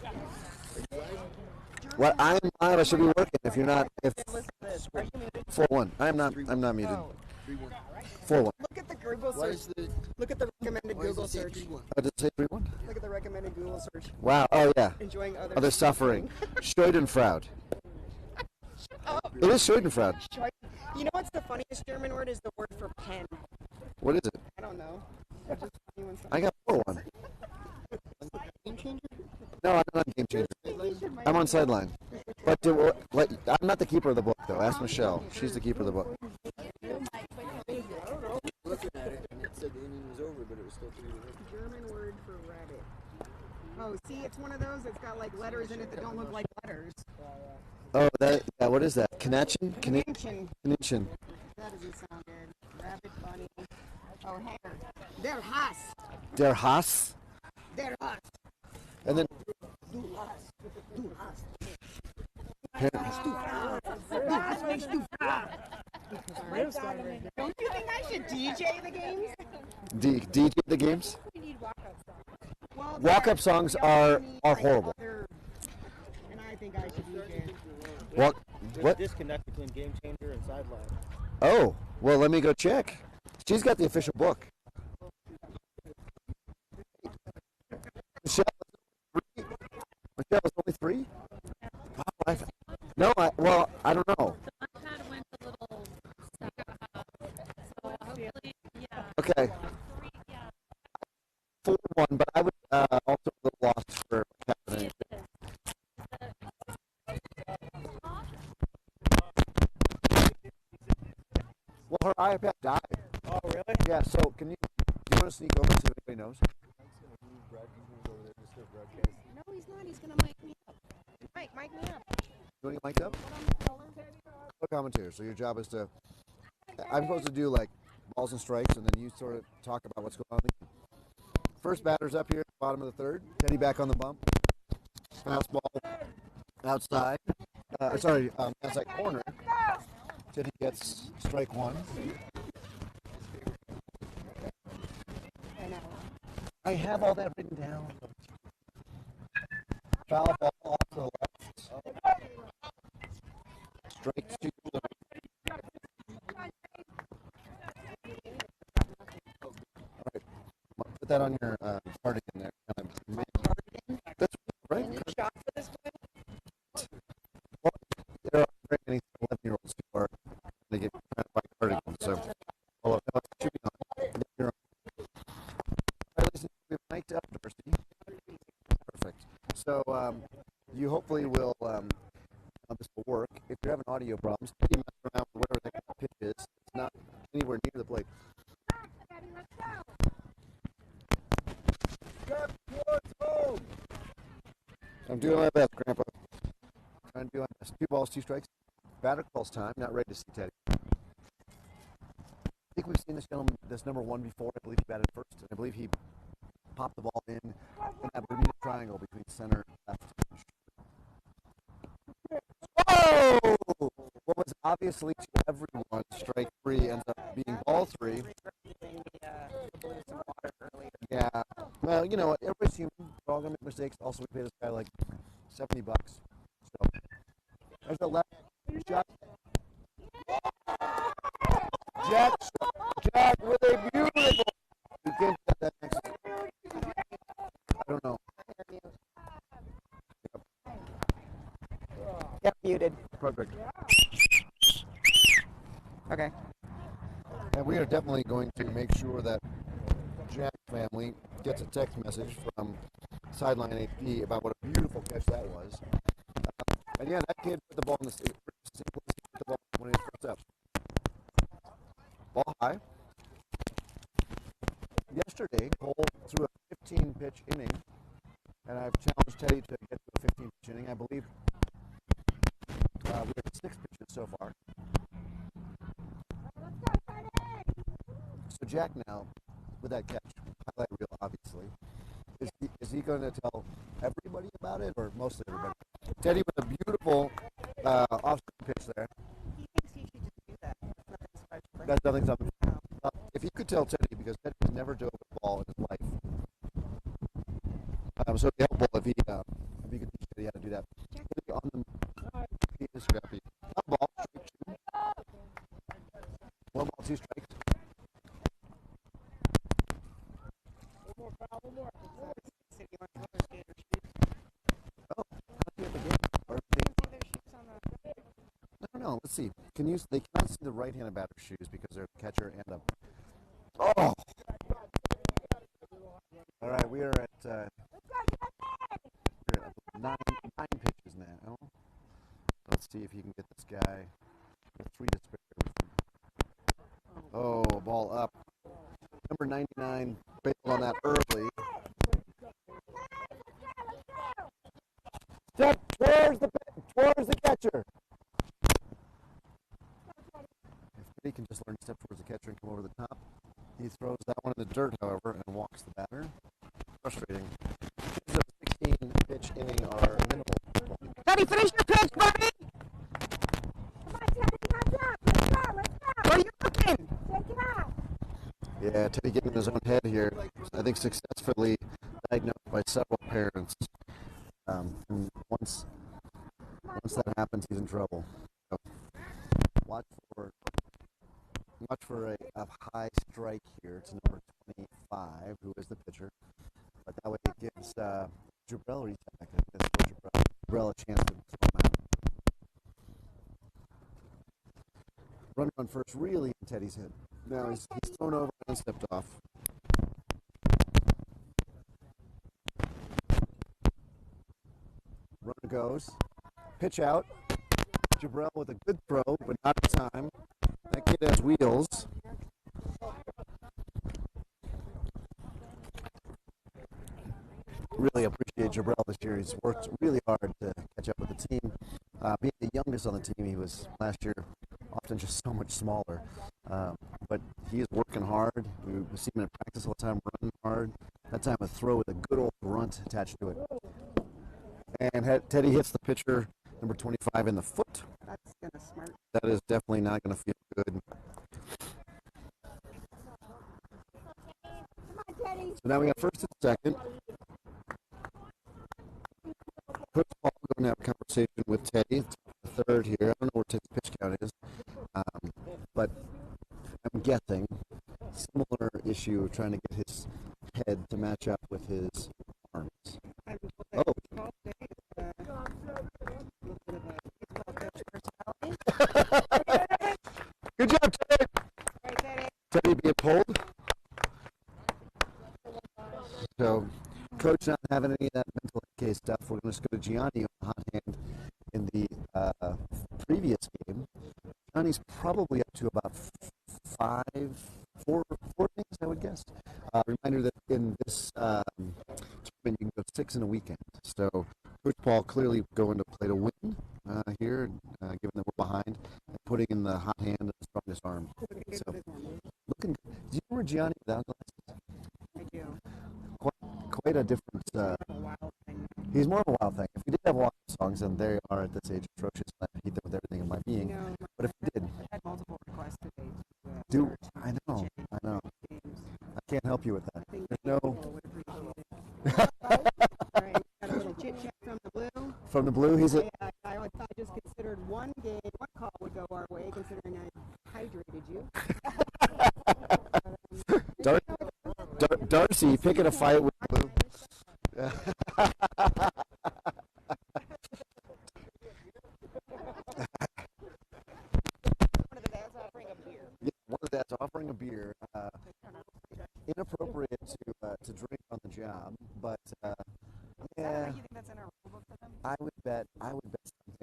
What I'm live, I should be working. If you're not, if 4-1, I'm not muted. 4-1. Look at the Google search. Look at the recommended Google search. Oh, did it say 3-1? Look at the recommended Google search. Wow. Oh yeah. Enjoying others. Other suffering. Schadenfreude. It is Schadenfreude. You know what's the funniest German word is the word for pen. What is it? I don't know. It's just funny when I got 4-1. Game changer? No, I'm not game changer. I'm on sideline. But I'm not the keeper of the book, though. Ask Michelle. She's the keeper of the book. Looking at it, and it said the inning was over, but it was still 3-1. German word for rabbit. Oh, see, it's one of those that's got like letters in it that don't look like letters. Oh, what is that? Connection? Connection. Connection. That doesn't sound good. Rabbit, bunny. Oh, hair. Der Hass. Der Hass. Der Hass. And then. Du Hass. Du Hass. Don't you think I should DJ the games? DJ the games? Well, Walk-up songs are horrible. And I think I should DJ. There's What? a disconnect between game changer and sideline. Oh, well, let me go check. She's got the official book. Michelle, Michelle is only 3? Oh, no, well, I don't know. The iPad went a little so hopefully, yeah. Okay. 4-1, but I would also a little lost for what's happening. Well, her iPad died. Oh, really? Yeah, so do you want to sneak over and see if anybody knows? No, he's not. He's gonna mic me up. Mike me up. You want to get mic'd up? What commentator? So your job is to, I'm supposed to do like balls and strikes, and then you sort of talk about what's going on. First batter's up here at the bottom of the third. Teddy back on the bump. Fastball outside. Outside corner. Teddy gets strike 1. I have all that written down. Foul ball off to the left. Strike 2. All right. Put that on your cardigan there. That's right. Shot for this one. Well, there are very many 11-year-olds who are they get trying to buy cardigans. So, well, no, it's shooting on. You're on. All right, listen, we've mic'd up, Darcy. Perfect. So, you hopefully will. This will work. If you're having audio problems, you mess around with whatever the pitch is. It's not anywhere near the plate. I'm doing my best, Grandpa. Trying to do my best. 2 balls, 2 strikes. Batter calls time. Not ready to see Teddy. I think we've seen this gentleman, this number 1 before. I believe he batted first, and I believe he popped the ball in that Bermuda Triangle between center and left. Oh! What was obviously to everyone strike 3 ends up being ball 3. Yeah. Well, you know what? Everybody's human. We're all gonna make mistakes. Also, we pay this guy like $70. So there's the left shot. Jack with a beautiful. You can't get that next. I don't know. Yep, muted. Perfect. Okay. And we are definitely going to make sure that Jack's family gets a text message from Sideline AP about what a beautiful catch that was. And yeah, that kid put the ball in the ball when he was first up. Ball high. Yesterday, Cole threw a 15-pitch inning, and I've challenged Teddy to get to a 15-pitch inning. I believe we have 6 pitches so far. So Jack now, with that catch, highlight reel obviously, is he going to tell everybody about it, or mostly everybody? Teddy with a beautiful off-speed pitch there. He thinks he should just do that. It's nothing special. That's nothing something. If you could tell Teddy, because Teddy has never dove a ball in his life, so it'd be helpful if you could teach Teddy how to do that. Teddy on the he is scrappy. One ball, strike 2. 1 ball, 2 strikes. One more. Oh, how do you have the game? Or I don't know. Let's see. They cannot see the right-handed batter's shoes because they're the catcher and a. Oh. All right, we are at 9 pitches now. Let's see if you can get this guy with 3 to spare. Oh, ball up. Number 99 bailed on that early. Step towards the catcher. If he can just learn to step towards the catcher and come over the top. He throws that one in the dirt, however, and walks the batter. Frustrating. Pitches of 16-pitch inning are minimal. Teddy, finish your pitch, buddy! Come on, Teddy, how's up? Let's go. Where are you looking? Take it out. Yeah, Teddy getting in his own head here. I think successfully diagnosed by several parents. And once that happens, he's in trouble. looked for a high strike here to number 25, who is the pitcher. But that way it gives Jabrell a chance to throw him out. Runner on first, really in Teddy's hit. Now he's thrown over and stepped off. Runner goes. Pitch out. Jabrell with a good throw, but not in time. That kid has wheels. Really appreciate Jabrell this year. He's worked really hard to catch up with the team. Being the youngest on the team, he was last year often just so much smaller. But he is working hard. We see him in practice all the time, running hard. That time a throw with a good old grunt attached to it. And Teddy hits the pitcher, number 25, in the foot. That's gonna smart. That is definitely not going to feel good. Come on, Teddy. So now we got first and second. Coach Paul going to have a conversation with Teddy. It's the third here. I don't know where Teddy's pitch count is, but I'm guessing similar issue of trying to get his head to match up with his arms. Oh. Good job, Teddy. Teddy being pulled. So, Coach not having any of that mental case stuff. We're going to just go to Gianni on the hot hand in the previous game. Gianni's probably up to about four things, I would guess. Reminder that in this tournament, you can go 6 in a weekend. So, Coach Paul clearly going to play to win here, given that we're behind, and putting in the hot hand and the strongest arm. So, looking good. Do you remember Gianni without glasses? I do. Quite a different. He's more of a wild thing. If we did have wild songs, then they are at this age atrocious. I hate them with everything in my being. No, But if we did, I had multiple requests today. I know. I can't help you with that. I think There's no people would appreciate it. All right, got a little chit chat from the blue. from the blue. He's a I just considered one call would go our way, considering I hydrated you. Darcy picking a fight with blue. One of the dads offering a beer. Inappropriate to drink on the job, but yeah, You think that's in our rule book for them? I would bet something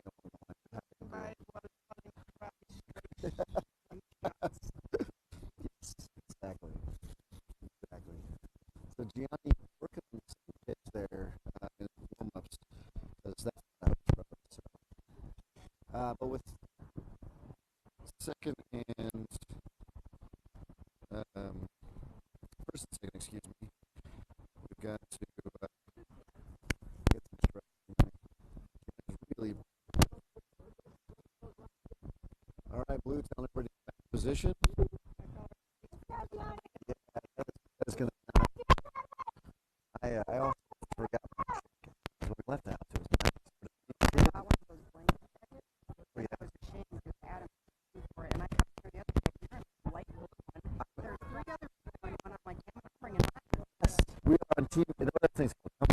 along the lines of having a beer. Yes, exactly. So Gianni working on some pitch there in warm-ups, because that's what I would throw. So, but with second and first and second, excuse me, we've got to get this right. Really. All right, blue, telling everybody back in position. Yeah, that's gonna. I also forgot we left the house. It was I want those blank jackets. yeah. I was ashamed because Adam for it, and I talked to her the other day. You're in a light blue one. There's 3 other going on. I'm like, yeah, I'm bringing mine. Yes, we are on team. You know what thing's called?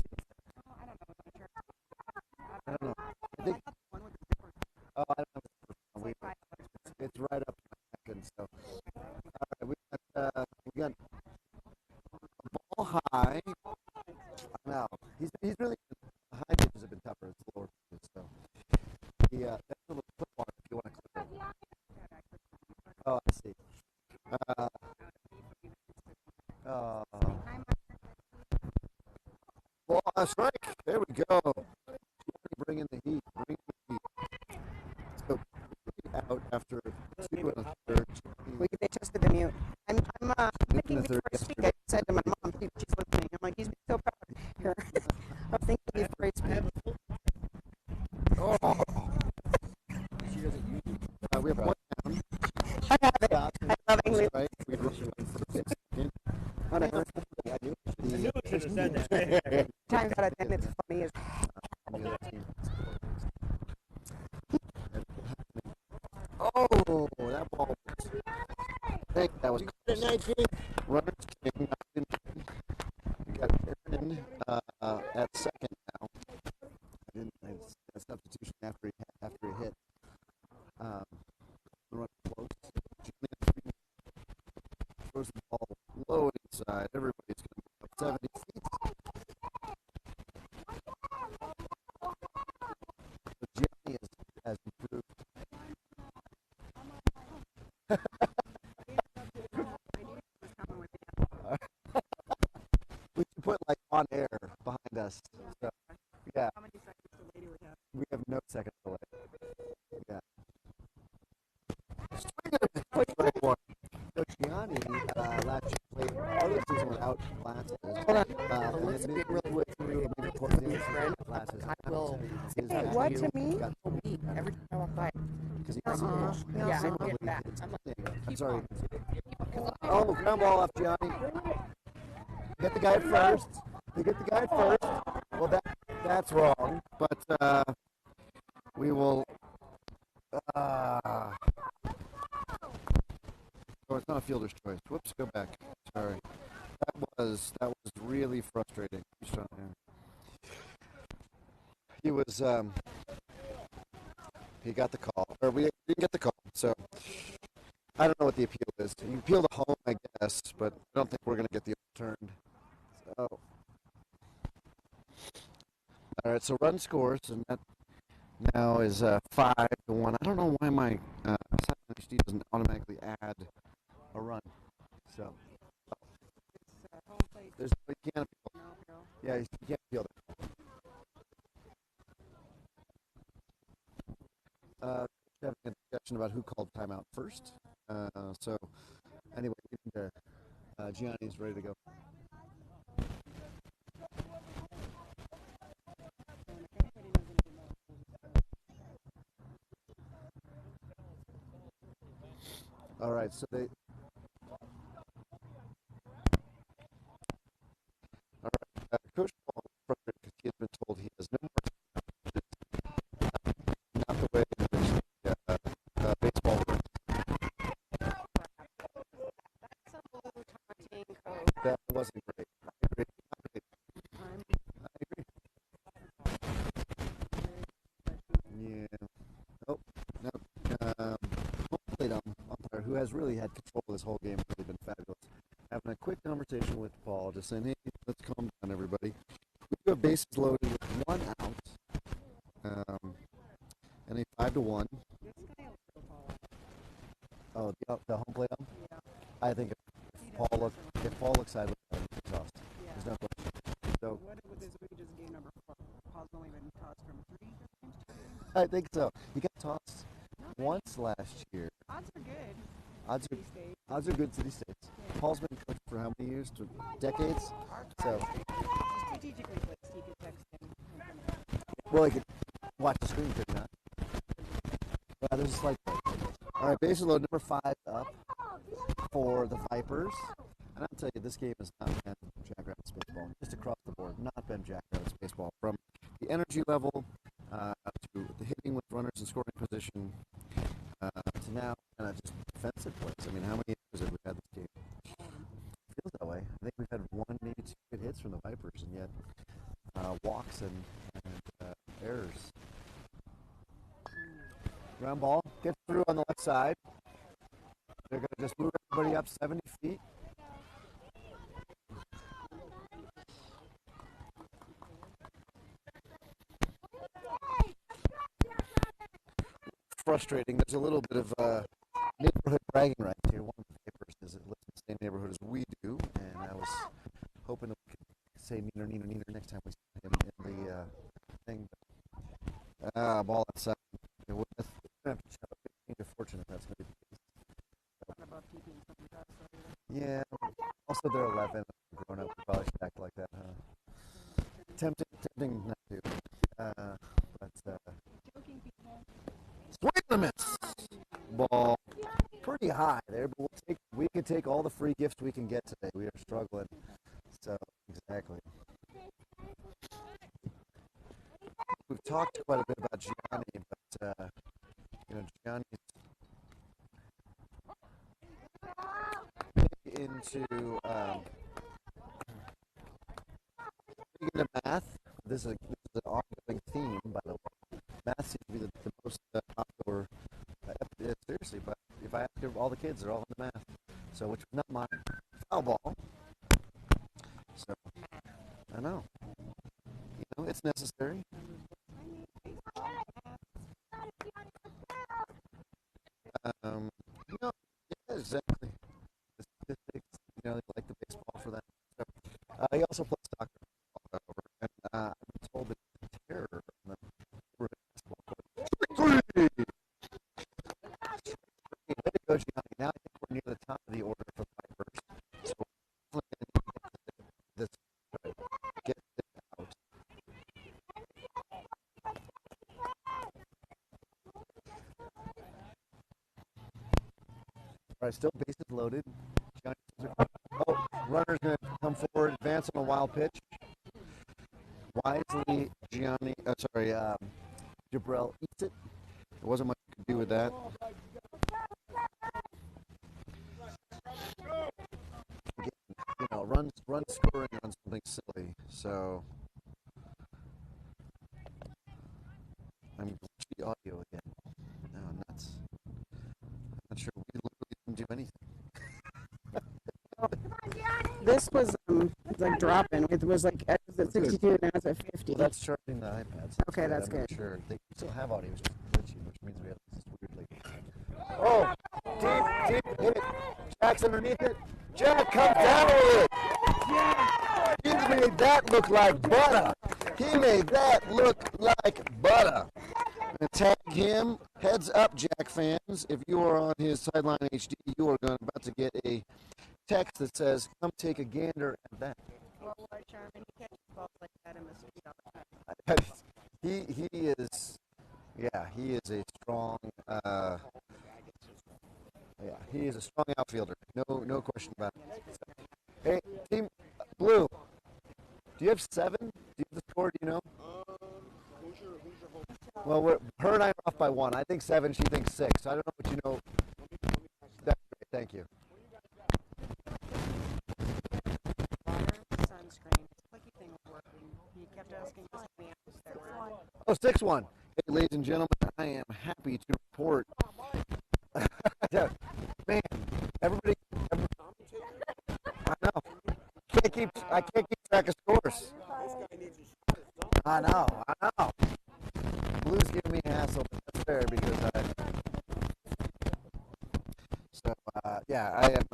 Oh, I don't know. I'm sure. I don't know. I I think. thought the one with the zipper. Oh, I don't know. We, Like $5. it's right up to my neck, and so. All right, we got ball high. Now he's really the high pitches have been tougher. It's the lower pitches, so that's a little clip on if you want to clip it. Oh, I see. Ball strike. There we go. Bring in the heat. So out after 2 and a third. They tested the mute. I'm thinking the before third I speak. I said to my mom, she's listening. I'm like, he's so proud of her. I'm thinking before I speak. Oh. We have one down. I have it. I love English. Right. We have first and second. Whatever. I knew it should have said that. Times out of 10, it's funny as Oh, that ball. Thank Hey, King. Runners King. We got Aaron at second now. A substitution after he hit. The run close. Jimmy throws the ball low inside. Everybody's going to move up 70 feet. But Jimmy has improved. We should put like on air behind us. So, yeah. How many seconds delay do we have? We have no second delay. Yeah. Straight one. So Gianni last year played part of the season without glasses. Let's get real quick through glasses. I will. What to me? Every time I walk by. Because Yeah, I get that. I'm sorry. Oh, ground ball off Gianni. Get the guy first. They get the guy first. Well, that's wrong. But we will. Oh, it's not a fielder's choice. Whoops, go back. Sorry. That was really frustrating. He was he got the call, or we didn't get the call. So I don't know what the appeal is. You appeal to home, I guess, but I don't think we're going to get the overturned. So all right, so run scores, and that now is 5-1. I don't know why my HD doesn't automatically add a run. So there's you can't appeal. Yeah, you can't appeal that. Having a discussion about who called timeout first. So anyway, Gianni's ready to go. All right, so all right, Coach Paul is frustrated because he has been told he has no more time. Not the way in which baseball works. That's a little taunting, Coach. That wasn't great. I agree. Yeah. Oh, no. Home plate umpire, who has really had control of this whole game, really been fabulous. Having a quick conversation with Paul, just saying, hey, let's calm down, everybody. We do have bases loaded with 1 out, and a 5-1. Oh, the home plate ump? Yeah. I think if Paul looks sideways, he's exhausted. Yeah. There's no question. So What would this be just game number 4? Paul's only been tossed from 3 games? I think so. He got tossed once last year. Odds are good. Odds City State. are good City States. Yeah. Paul's been coached for how many years? Decades? So, Strategically placed, he could text him. well, he could watch the screen, could he not? There's a slight break. All right, bases load number 5 up for the Vipers. And I'll tell you, this game has not been Jackrabbits baseball. Just across the board, not been Jackrabbits baseball. From the energy level to the hitting with runners in scoring position to now just defensive plays. I mean, how many innings have we had this game? It feels that way. I think we've had 1, maybe 2 good hits from the Vipers, and yet walks and errors. Ground ball gets through on the left side. They're going to just move everybody up 70 feet. Frustrating. There's a little bit of neighborhood bragging rights here. One of the papers is it lives in the same neighborhood as we do, and I was hoping that we could say neener next time we see him in the thing. Ball outside. We're going to have to have a big change of fortune if that's going to be the case. About keeping something fast, so Yeah. Also, they're 11. Grown up, we probably should act like that, huh? Tempting not to. But swing and a miss. Ball pretty high there, but we can take all the free gifts we can get today. We are struggling. So exactly. We've talked quite a bit about Gianni, but Gianni's in into math. This is an ongoing theme, by the way. Math seems to be the most popular. Seriously, but if I ask all the kids, they're all into math. So, which was not mine. Foul ball. So, I know. You know, it's necessary. You know, yeah, exactly. The statistics, you know, they like the baseball for that. So, he also plays soccer, and I'm told that the terror on the basketball court. Three! Way to go, Gianni. Now I think we're near the top of the order for the Vipers. So we're definitely going to get this out. All right, still bases loaded. Oh, runner's going to come forward, advance on a wild pitch. Wisely, Jabrell eats it. There wasn't much you could do with that. Again, you know, run scoring on something silly. So I'm glitchy audio again. No, nuts. I'm not sure we literally didn't do anything. This was like dropping. It was like at 62, now it's at 50. Well, that's charging the iPads. Okay, that's I'm good. not sure. They still have audio, it's just glitchy, which means we have this weirdly. Oh, deep, hit it. Jack's underneath it. Jack, come down with it. He made that look like butter. He made that look like butter. I'm going to tag him. Heads up, Jack fans. If you are on his Sideline HD, you are about to get a text that says, come take a gander at that. Well, Charmin, he catches balls like that in the street all the time. He is, yeah, he is a strong, he is a strong outfielder. No question about it. Hey, Team Blue, do you have 7? Do you have the score? Do you know? Well, her and I are off by 1. I think 7. She thinks 6. I don't know what you know. That's great. Thank you. Sunscreen. Clicky thing was working. He kept asking us how many hours there were. Oh, 6-1. Hey, ladies and gentlemen, I am happy to report. Man, everybody, I know. I can't keep track of scores. I know. Blue's giving me a hassle, but that's fair because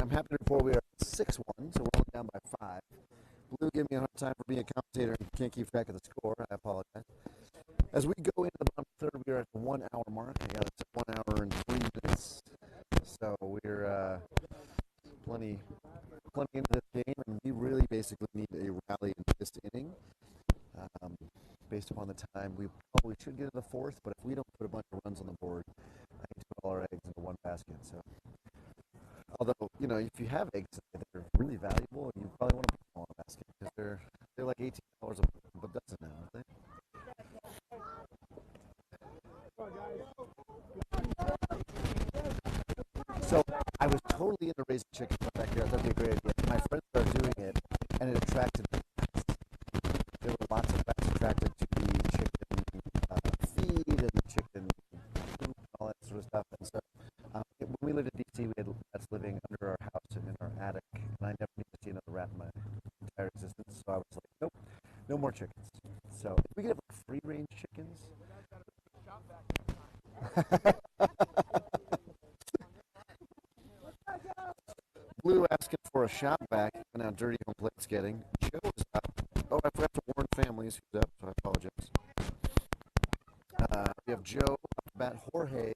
I'm happy to report we are 6-1, so we're only down by 5. Blue gave me a hard time for being a commentator and can't keep track of the score. I apologize. As we go into the bottom third, we are at the 1 hour mark. Yeah, that's 1 hour and 3 minutes. So we're plenty into this game, and we really basically need a rally in this inning. Based upon the time, we probably should get to the 4th, but if we don't put a bunch of runs on the board, I need to put all our eggs into one basket. So, although, you know, if you have eggs, they're really valuable, and you probably want to put them all in a basket because they're like $18 a dozen now, aren't they? So I was totally into raising chickens back there. I thought it'd be a great idea. My friends started doing it, and it attracted bats. There were lots of bats attracted to the chicken feed and the chicken food and all that sort of stuff. And so when we lived in D.C., we had bats living under our house and in our attic, and I never needed to see another rat in my entire existence. So I was like, nope, no more chickens. So if we could have like free-range chickens. Blue asking for a shot back, and how dirty home plate's getting. Joe is up. Oh, I forgot to warn families who's up, so I apologize. We have Joe up to bat. Jorge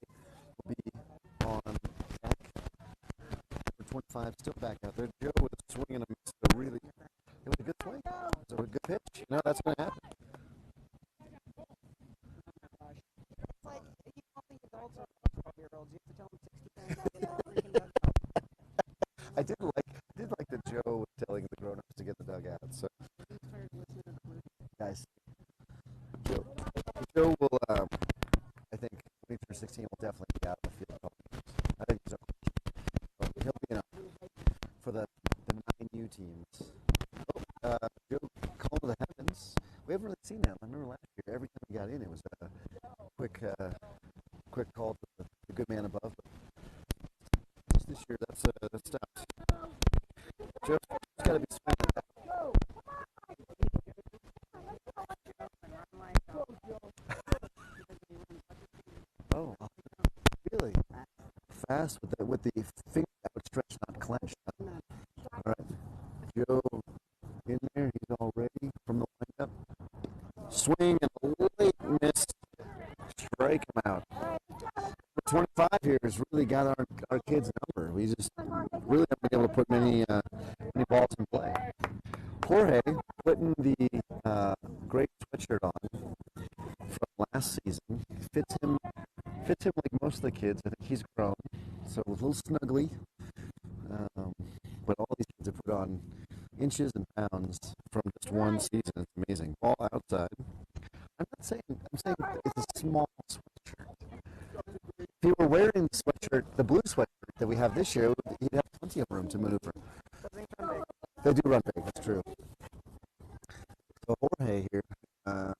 will be on back. Number 25, still back out there. Joe with a swing and a miss. It was a good swing. It was a good pitch. You know, that's going to happen. It's like, you don't think adults are 12-year-olds. You have to tell them 60 times. I did like that Joe was telling the grown-ups to get the dugout. So, guys, Joe will, I think, when he turns 16, will definitely be out of the field. I think he's okay. He'll be enough for the 9U teams. Joe calling to the heavens. haven't really seen that. I remember last year, every time we got in, it was a quick call to the good man above. But just this year, that's stopped. Joe's got to be swinging that. Oh, really? Fast with the finger outstretched, not clenched. All right, Joe in there. He's all ready from the windup. Swing and a late miss. Strike him out. 25 here has really got our kids' number. We just really haven't been able to put many balls in play. Jorge putting the gray sweatshirt on from last season fits him like most of the kids. I think he's grown, so a little snuggly. But all these kids have put on inches and pounds from just one season. It's amazing. All outside. I'm saying it's a small sweatshirt. If he were wearing the sweatshirt, the blue sweatshirt that we have this year, he'd have plenty of room to maneuver. They do run big, that's true. So Jorge here,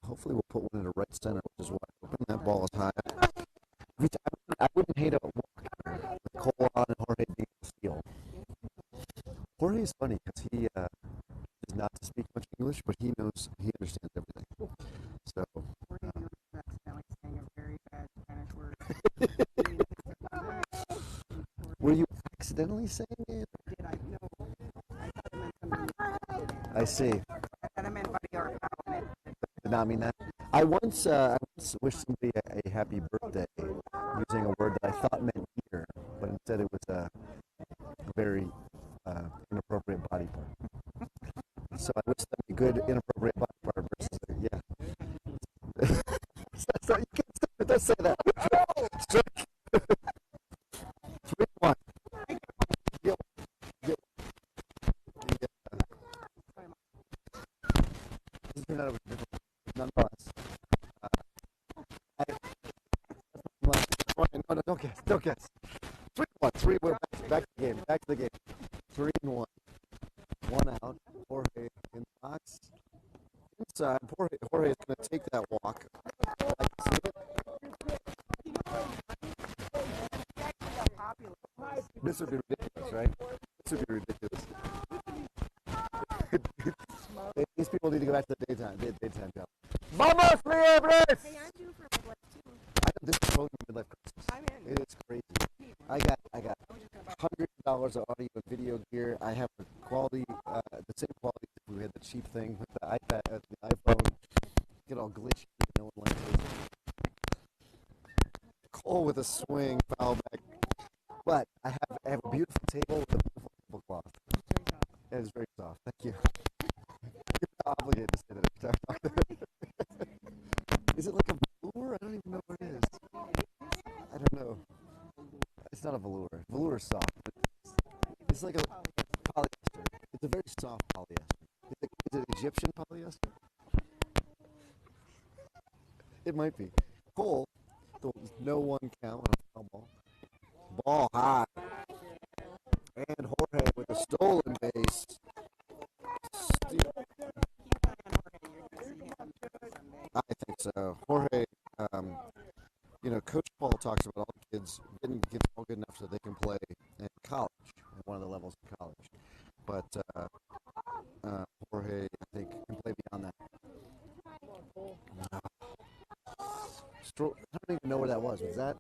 hopefully we'll put one in the right center, which is wide open. That ball is high. I wouldn't hate a walk with Cole on and Jorge being the steal. Jorge is funny because he does not speak much English, but he understands everything. So. Were you accidentally saying it? Did I know? I see. I meant buddy or pal. Did not mean that. I once wished somebody a happy birthday using a word that I thought meant ear, but instead it was a very inappropriate body part. So I wish them a good inappropriate body part versus yeah. So you can't say it. Don't say that. Strike. 3-1. Yep. Yeah. This turned out different. Nonetheless. No, don't guess. Don't guess. 3-1. 3. We're back to the game. Back to the game. 3-1. 1 out. Jorge in the box. Inside. Jorge is going to take that walk. Like to see it. This would be ridiculous, right? This would be ridiculous. These people need to go back to the daytime job. Vamos, Liebres! Hey, I'm due for midlife too. This is totally midlife crisis. I'm in. It is crazy. I got hundreds of dollars of audio and video gear. I have the quality, the same quality if we had the cheap thing with the iPad, the iPhone. Get all glitchy. No one likes it. Cole with a swing, foul back. But I have a beautiful table with a beautiful tablecloth. It is very soft. Thank you. You're obligated to say that every time I talk to her. Is it like a velour? I don't even know what it is. I don't know. It's not a velour. Velour is soft. It's like a polyester. It's a very soft polyester. Is it Egyptian polyester? It might be. Cole, no one count on a foul ball. Ball high. And Jorge with a stolen base. I think so. Jorge, Coach Paul talks about all the kids getting kids all good enough so they can play in college, at one of the levels of college. But Jorge, I think, can play beyond that. I don't even know where that was. Was that?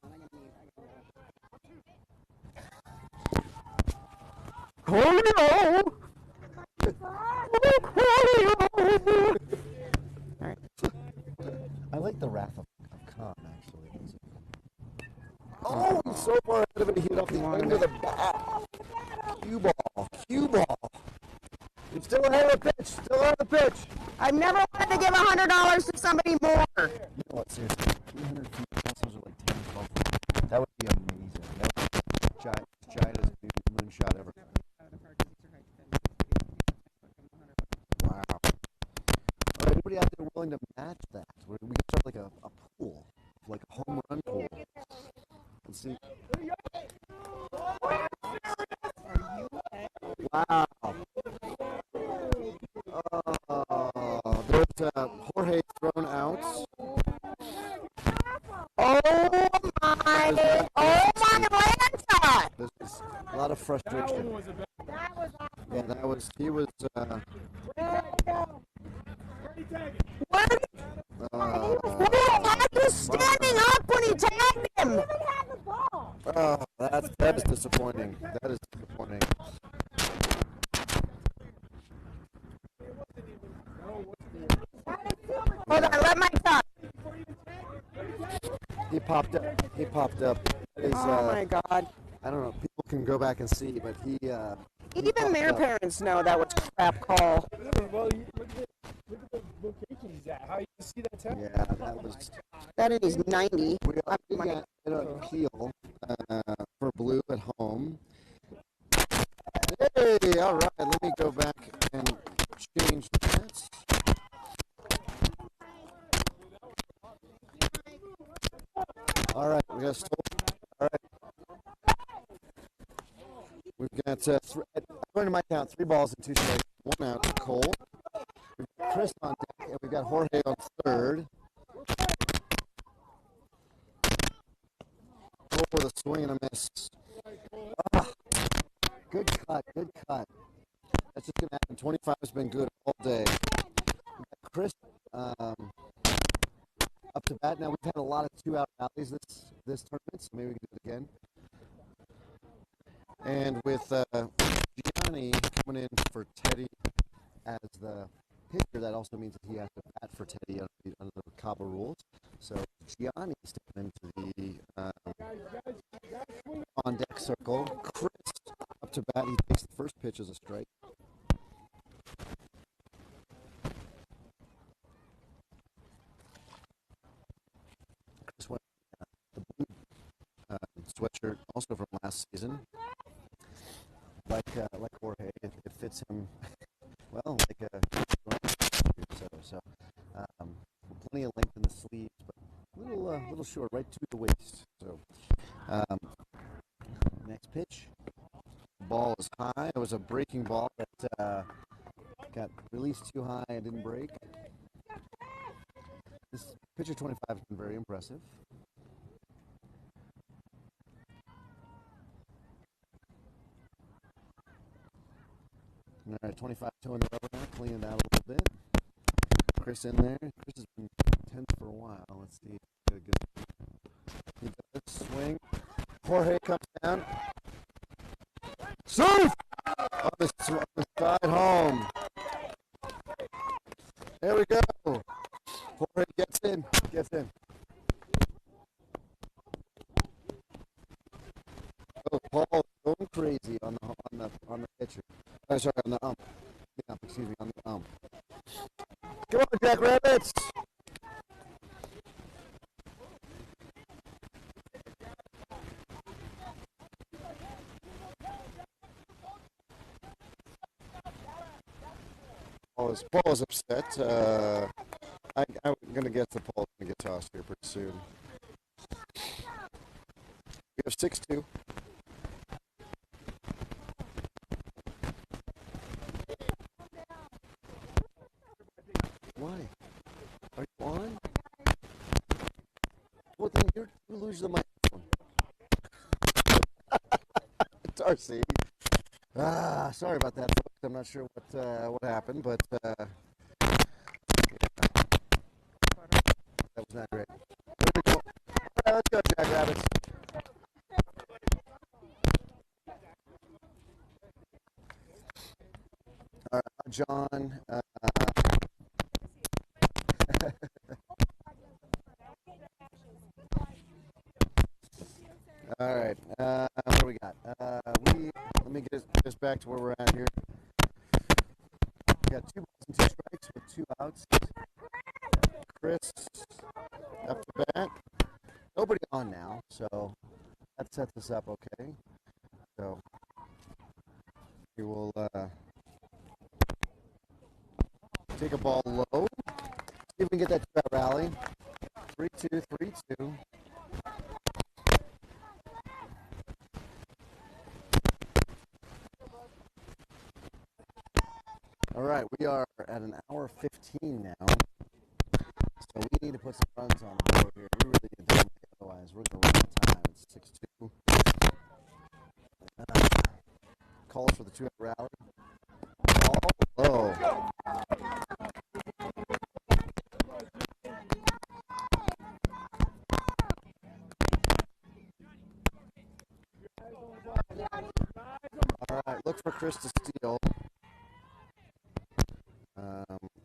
Julio! I like the wrath of Khan, actually. Oh, he's so far ahead of it, he hit off the end of the bat. Cue ball. He's still ahead of the pitch, I've never wanted to give $100 to somebody more. You know what, seriously, 300 feet, those are like 10, 12. That would be amazing. That would be the giantest moonshot ever. Wow. Anybody out there willing to match that? We can start like a pool, like a home run pool. Let's see. Wow. There's Jorge What? He was standing up when he tagged him. Oh, that is disappointing. That is disappointing. Hold on, let Mike talk. He popped up. He popped up. His, Oh my God. I don't know. People can go back and see, but he. Even their parents know that was crap call. Well, look at the location he's at. How you see that tag? Yeah, that was. That is 90. We got an appeal for Blue at home. Hey, all right. Let me go back and change that. All right, we got a all right. We've got according to my count, 3 balls and 2 strikes, 1 out. Cole. We've got Chris on deck, and we've got Jorge on third. Cole with a swing and a miss. Ah, good cut, good cut. That's just gonna happen. 25 has been good all day. We've got Chris up to bat. Now we've had a lot of 2-out rallies this tournament, so maybe we can do it again. And with Gianni coming in for Teddy as the pitcher, that also means that he has to bat for Teddy under the Cabo rules. So Gianni stepping into the on deck circle. Chris up to bat. He takes the first pitch as a strike. Chris went the blue sweatshirt also from last season. Like Jorge, it fits him well, like a so plenty of length in the sleeves, but little short, right to the waist. So next pitch, ball is high. It was a breaking ball that got released too high and didn't break. This pitcher 25 has been very impressive. All right, 25 toeing the rubber now, clean it out a little bit. Chris in there. Chris has been tense for a while. Let's see. He does swing. Jorge comes down. Surf! On the side home. There we go. Jorge gets in. Gets in. Oh, Paul is going crazy on the pitcher. Oh, sorry, on the ump. Yeah, excuse me, on the ump. Come on, Jackrabbits! Paul is upset. I'm going to guess that Paul's going to get tossed here pretty soon. We have 6-2. Why? Are you on? Well, then you lose the microphone. Darcy. Sorry about that, folks. I'm not sure what happened, but yeah. That was not great. There we go. All right, let's go, Jackrabbits. All right, John. All right. What do we got? Let me get us back to where we're at here. We got 2 balls and 2 strikes with 2 outs. Chris up to bat. Nobody on now, so that sets us up okay. So we will take a ball low. See if we can get that 2-out rally. 3-2, 3-2. All right, we are at an hour 15 now, so we need to put some runs on the board here. We really need to do it, otherwise we're going to run out of time. It's 6-2. Calls for the 2-out rally. Ball low. look for Chris to steal.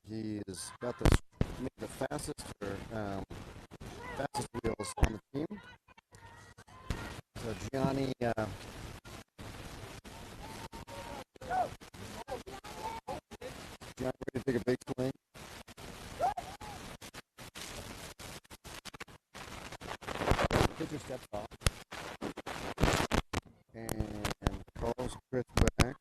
He has got the fastest wheels on the team. So Gianni ready to take a big swing. Pitcher steps off and calls Chris back.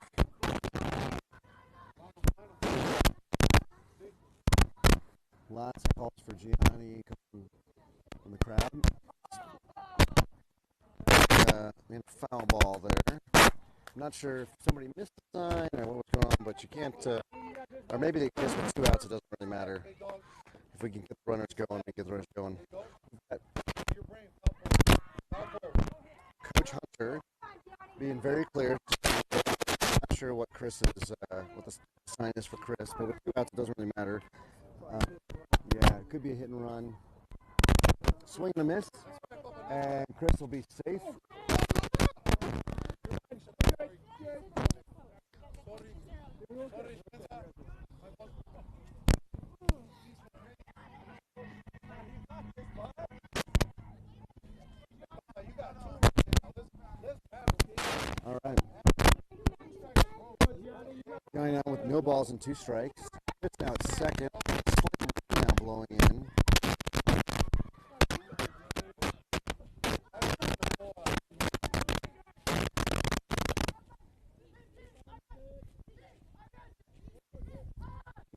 Lots of calls for Gianni from the crowd. And foul ball there. I'm not sure if somebody missed the sign or what was going on, but you can't. Or maybe they missed with 2 outs. It doesn't really matter. If we can get the runners going, we get the runners going. Coach Hunter being very clear. Not sure what Chris is, what the sign is for Chris, but with 2 outs, it doesn't really matter. Yeah, it could be a hit and run. Swing and a miss, and Chris will be safe. All right. Going on with no balls and 2 strikes. It's now at second. Now blowing in.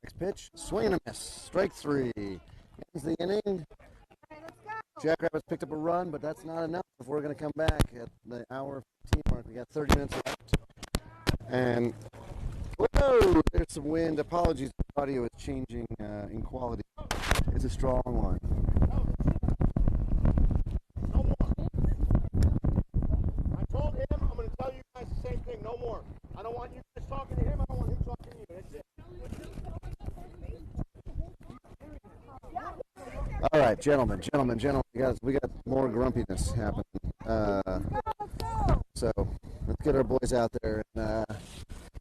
Next pitch, swing and a miss. Strike 3. Ends the inning. Jackrabbits picked up a run, but that's not enough if we're going to come back at the hour 15 mark. We got 30 minutes left. And, whoa, there's some wind. Apologies, the audio is changing in quality. It's a strong one. No more. I told him I'm going to tell you guys the same thing. No more. I don't want you guys talking to him. I don't want him talking to you. That's it. All right, gentlemen. We got more grumpiness happening. So let's get our boys out there and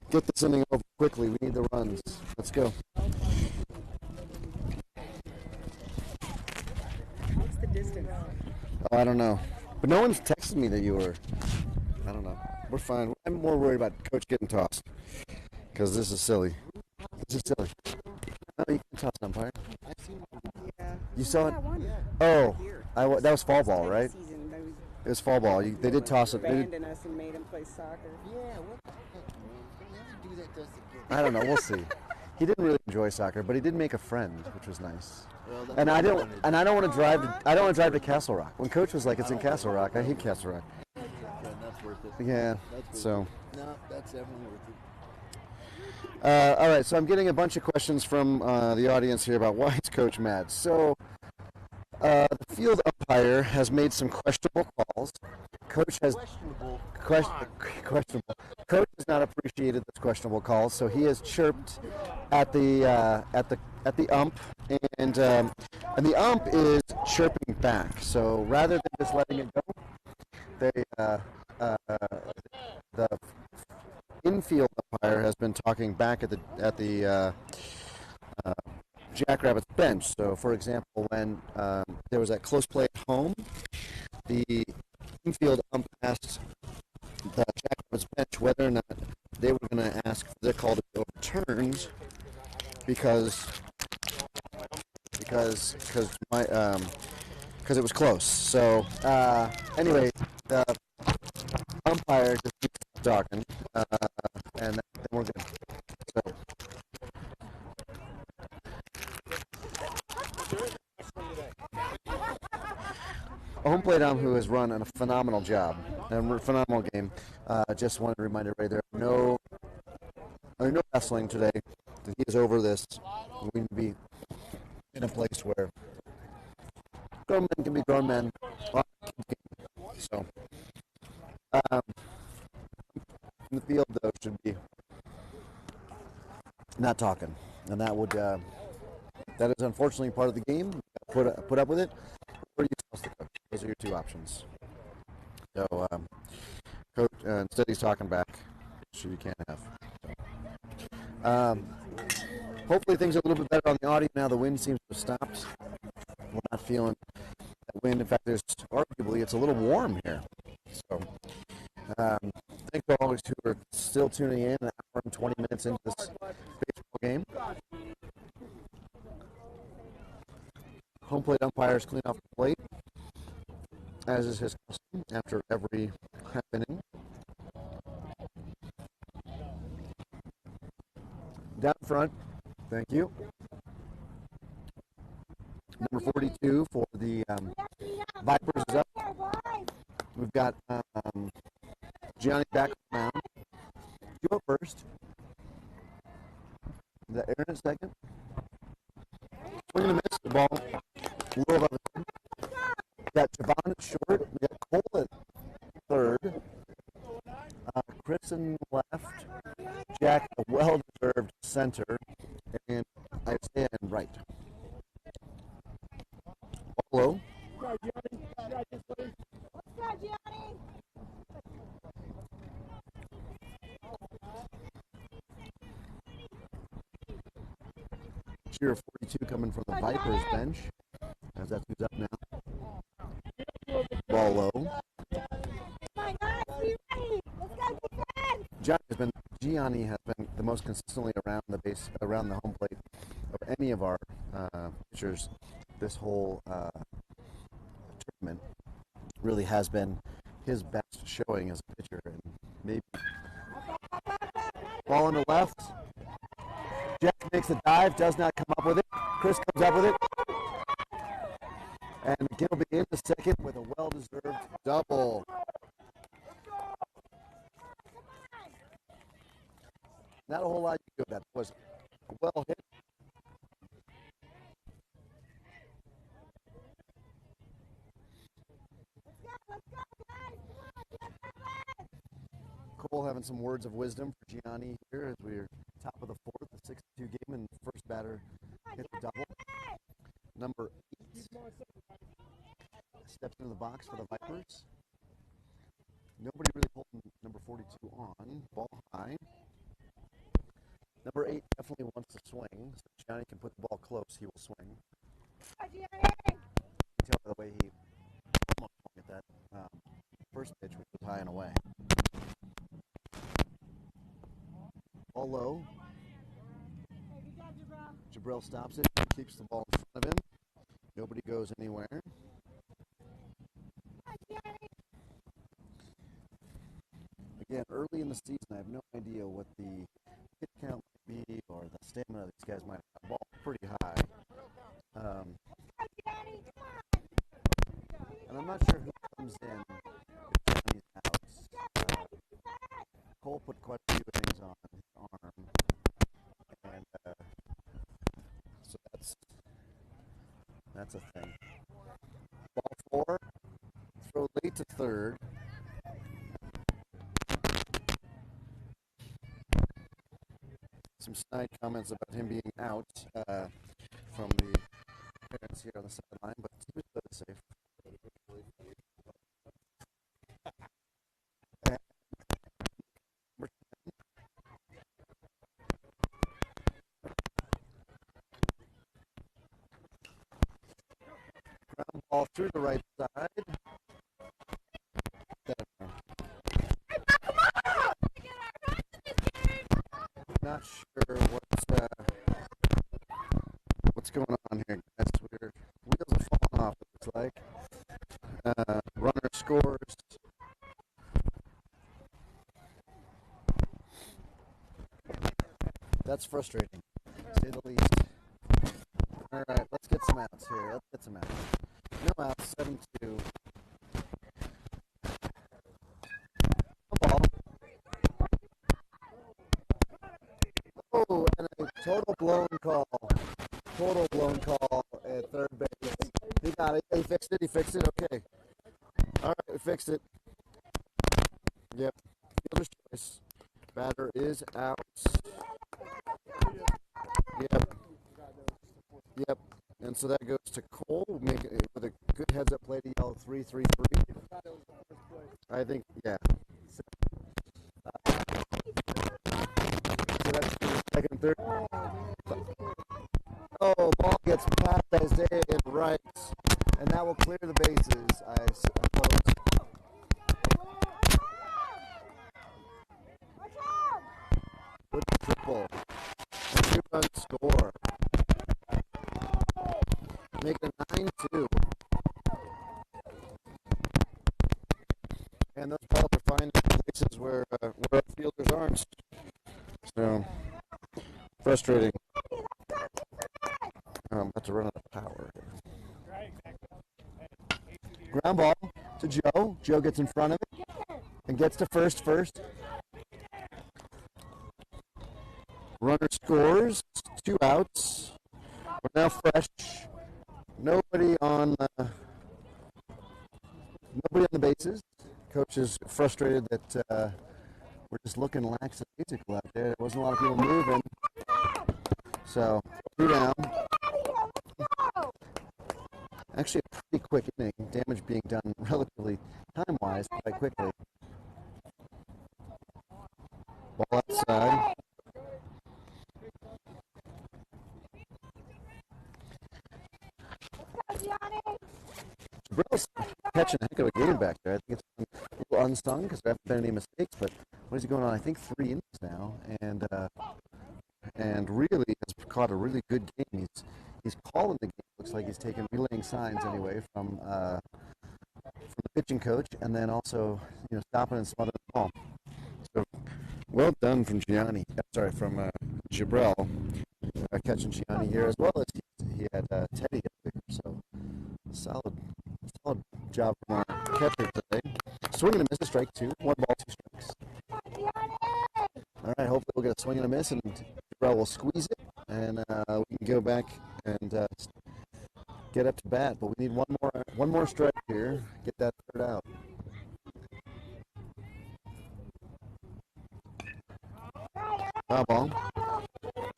get this inning over quickly. We need the runs. Let's go. What's the distance? Oh, I don't know. But no one's texted me that you were. I don't know. We're fine. I'm more worried about Coach getting tossed because this is silly. This is silly. No, you can toss an umpire. Yeah. You saw it? Oh, Oh, that was fall ball, right? It was fall ball. They did toss it. They did, Abandoned us and made him play soccer. Yeah, what the heck, man? Don't ever do that to us again. I don't know. We'll see. He didn't really enjoy soccer, but he did make a friend, which was nice. Well, that's And what I don't. wanted. And I don't want to drive. I don't want to drive to Castle Rock. When Coach was like, "It's in Castle Rock," I hate Castle Rock. Yeah, that's worth it. Yeah. That's worth So. it. No, that's definitely worth it. All right, so I'm getting a bunch of questions from the audience here about why is Coach mad. So the field umpire has made some questionable calls. Coach has Questionable. questionable. Coach has not appreciated those questionable calls, so he has chirped at the ump, and the ump is chirping back. So rather than just letting it go, the infield umpire has been talking back at the Jackrabbits bench. So, for example, when there was that close play at home, the infield ump asked the Jackrabbits bench whether or not they were going to ask for their call to be overturned because it was close. So, anyway, the umpire just keeps talking, and then we're good. So. A home plate ump who has run a phenomenal job, a phenomenal game. Just wanted to remind everybody there are no wrestling today. He is over this. We need to be in a place where grown men can be grown men. So, in the field though should be not talking, and that would that is unfortunately part of the game. Put up with it, or you toss the coach. Those are your two options. So, coach instead he's talking back. so you can't have. Hopefully things are a little bit better on the audio now. The wind seems to have stopped. We're not feeling that wind. In fact, arguably it's a little warm here. So thank you all who are still tuning in an hour and 20 minutes into this baseball game. Home plate umpires clean off the plate, as is his custom after every half inning. Down front, thank you. Number 42 for the Vipers is up. We've got Gianni back on the mound. You go first. Is that Aaron at second? Swing and a miss. The ball a little above the head. We got Javon at short. We got Cole at third. Chris in left. Jack, a well-deserved center. And Isaiah in right. Hello. Cheer 42 coming from the Vipers bench, as that's who's up now. Ball low. Gianni has been the most consistently around the base, around the home plate of any of our pitchers this whole tournament. Really has been his best showing as a pitcher, and maybe ball on the left. Jack makes a dive, does not come up with it. Chris comes up with it. And McGinn will be in the second with a well-deserved double. Not a whole lot you could do. That was well hit. Cole having some words of wisdom for Gianni here as we're top of the fourth, the 6-2 game, and first batter hit the double. Number 8 steps into the box for the Vipers. Nobody really holding number 42 on. Ball high. Number 8 definitely wants to swing, so Gianni can put the ball close. He will swing. You can tell by the way he almost swung at that first pitch, which was high and away. Ball low. Jabril stops it, keeps the ball in front of him. Nobody goes anywhere. Again, early in the season, I have no idea what the hit count might be or the stamina these guys might have. The ball pretty high. And I'm not sure who comes in if Johnny's out. Cole put quite a few things on his arm. And so that's a thing. Ball 4. Throw late to third. Some snide comments about him being out from the parents here on the sideline, but he was really safe. Ground ball through the right side. Not sure what's going on here, guys. Wheels are falling off, it looks like. Runner scores. That's frustrating, to say the least. All right, let's get some outs here. No outs, 7-2. Ball. Oh, and a total blown call. At third base. He got it. He fixed it. Okay. All right, we fixed it. Yep. Fielder's choice. Batter is out. Yep. And so that goes to Cole. Make it with a good heads-up play to yell 3-3-3. I think, yeah. Oh, ball gets past Isaiah and right, and that will clear the bases, I suppose. With the triple. A 2-run score. Make it a 9-2. And those balls are finding places where our fielders aren't. So, frustrating. I'm about to run out of power here. Ground ball to Joe. Joe gets in front of it and gets to first. Runner scores. 2 outs. We're now fresh. Nobody on the bases. Coach is frustrated that we're just looking lackadaisical out there. There wasn't a lot of people moving. So, 2 down. Actually, a pretty quick inning. Damage being done relatively time-wise quite quickly. Ball outside. Jabril's catching a heck of a game back there. I think it's a little unsung because there haven't been any mistakes, but what is he going on? I think 3 innings now, and really has caught a really good game. He's calling the game. Looks like he's taking relaying signs anyway from the pitching coach, and then also stopping and smothering the ball. So well done from Gianni. Sorry, from Jabril catching Gianni here as well as he had Teddy up there. So solid job from our catcher today. Swing and a miss, a strike 2. 1 ball, 2 strikes. All right, hopefully we'll get a swing and a miss, and Jabril will squeeze it, and we can go back and get up to bat. But we need one more strike here. Get that 3rd out. Foul ball.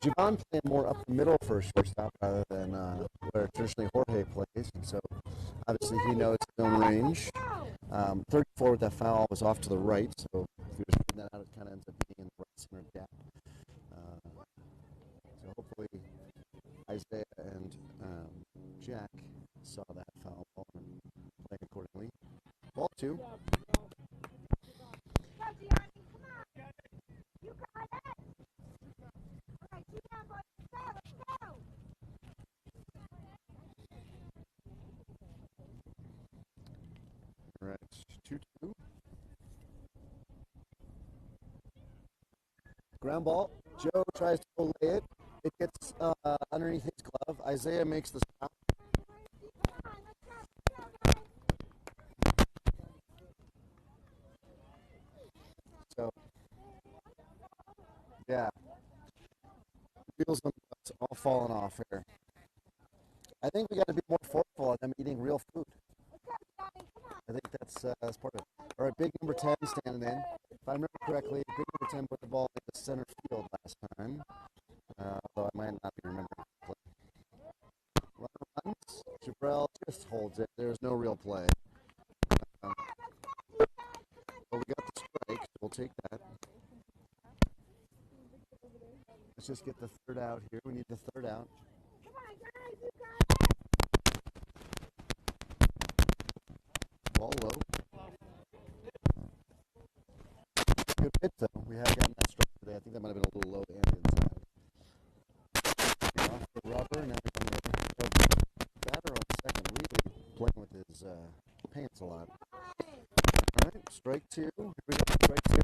Javon playing more up the middle for shortstop rather than where traditionally Jorge plays, and so obviously he knows his own range. 34 with that foul was off to the right, so if you're just putting that out, it kind of ends up being in the right center gap. So hopefully Isaiah and Jack saw that foul ball and played accordingly. Ball 2. All right, 2-2. Ground ball. Joe tries to lay it. It gets underneath his glove. Isaiah makes the stop. So, yeah. Wheels on the bus all falling off here. I think we got to be more forceful at them eating real food. I think that's part of it. All right, big number 10 standing in. If I remember correctly, big number 10 put the ball in the center field last time. Although I might not be remembering correctly. Runner runs. Jabril just holds it. There's no real play. But we got the strike, so we'll take that. Let's just get the 3rd out here. We need the 3rd out. Ball low. Good pitch, though. We have gotten that strike today. I think that might have been a little low and inside. Off the rubber. Now the batter on second, really playing with his pants a lot. All right, strike 2. Here we go. Strike 2.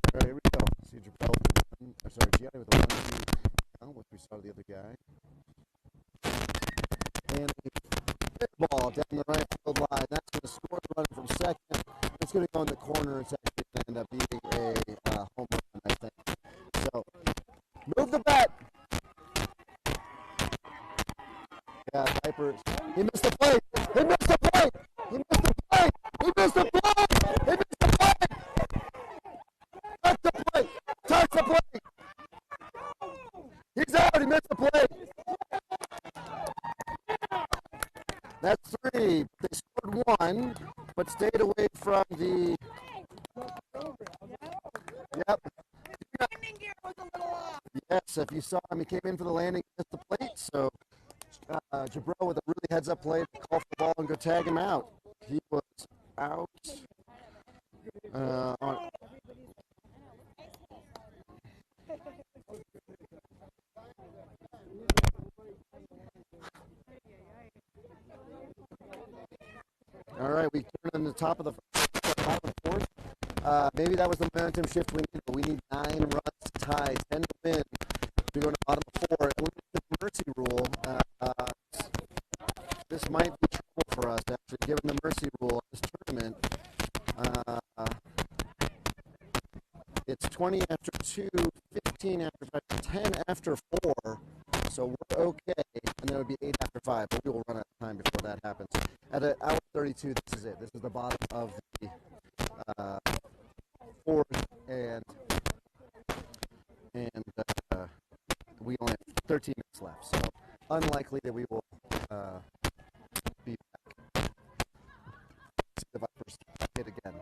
All right, here we go. See Gianni with a 1-2, which we saw the other guy. And a big ball down the right field line. That's going to score the run from second. It's going to go in the corner. It's actually going to end up being a home run, I think. So, move the bat. Yeah, Piper. He missed the plate. He missed the plate. He missed the plate. He missed the plate. He missed the plate. Touch the plate. Touch the plate. He's out. He missed the plate. That's 3. They scored 1, but stayed away from the. Yep. Landing gear was a little off. Yes, if you saw him, he came in for the landing at the plate. So Jabro with a really heads-up play to call for the ball and go tag him out. He was out. On, all right, we turn in the top of the fourth. Maybe that was the momentum shift we needed, but we need 9 runs to tie, 10 to win. To go to the bottom of 4. Eliminate the mercy rule. This might be trouble for us, actually, given the mercy rule of this tournament. It's 20 after 2, 15 after 5, 10 after 4. So we're okay, and then it would be 8 after 5, but we will run out of time before that happens. At hour 32, this is it. This is the bottom of the fourth, and we only have 13 minutes left, so unlikely that we will be back. See the Vipers hit again.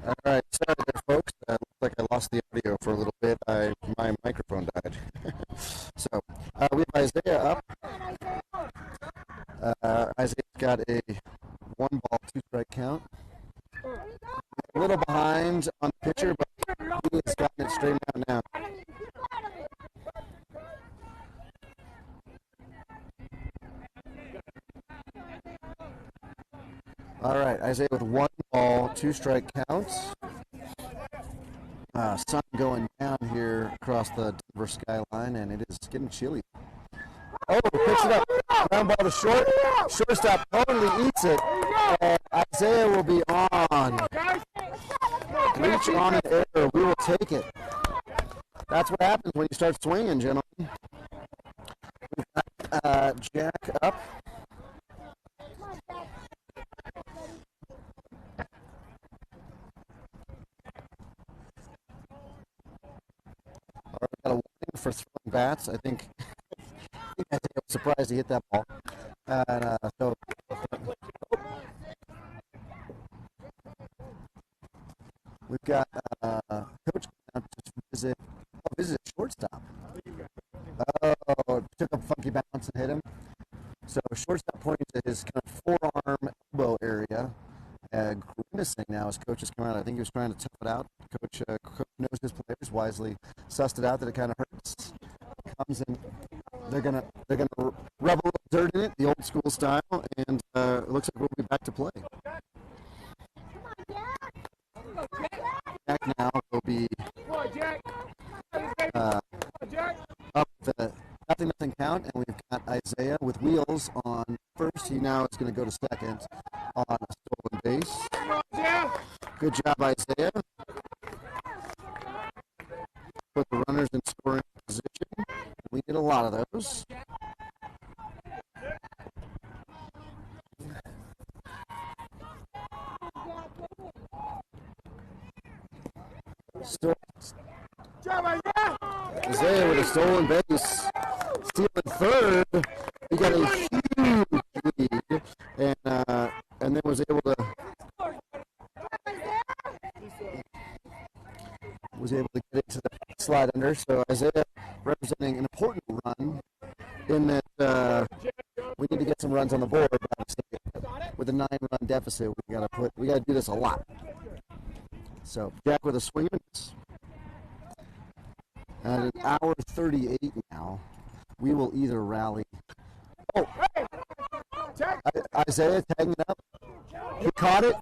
All right, sorry there, folks. Looks like I lost the audio for a little bit. My microphone died. So we have Isaiah up. Isaiah's got a 1-ball, 2-strike count. A little behind on the pitcher, but he has gotten it straightened out now. All right, Isaiah with 1 ball, 2-strike counts. Sun going down here across the Denver skyline, and it is getting chilly. Oh, picks it up. Ground ball to short. Shortstop totally eats it. And Isaiah will be on. Reach on an error. We will take it. That's what happens when you start swinging, gentlemen. We've got Jack up. All right, got a warning for throwing bats. I think I was surprised he hit that ball. And so we've got Coach out to visit shortstop. Oh, took a funky bounce and hit him. So shortstop pointing to his kind of forearm elbow area. Grimacing now as coach has come out. I think he was trying to tough it out. Coach knows his players, wisely sussed it out that it kind of hurts. Comes in, they're gonna rub a little dirt in it, the old school style, and it looks like we'll be back to play. Jack now will be up the nothing count, and we've got Isaiah with wheels on first. He now is going to go to second on a stolen base. Good job, Isaiah. Put the runners in scoring position. We did a lot of those. Isaiah with a stolen base. Stealing third. He got a huge lead. And then was able to get into the slide under. So Isaiah representing an important run in that we need to get some runs on the board. With a 9-run deficit, we gotta do this a lot. So Jack with a swing and miss. At an hour 38 now, we will either rally. Oh, Isaiah tagging it up. He caught it.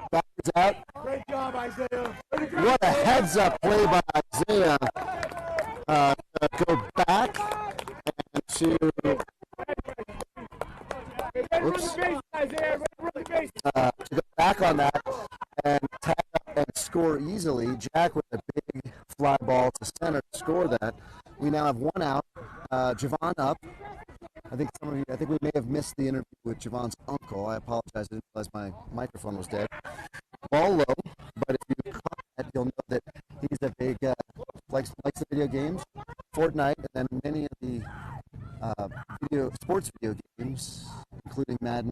Backwards out. Great job, Isaiah. What a heads-up play by Isaiah. Go back and to. Oops. To go back on that and tag up and score easily. Jack with a big fly ball to center to score that. We now have one out. Javon up. I think we may have missed the interview with Javon's uncle. I apologize. I didn't realize my microphone was dead. Ball low, but if you caught that, you'll know that he's a big likes the video games, Fortnite, and then many of the sports video games, including Madden,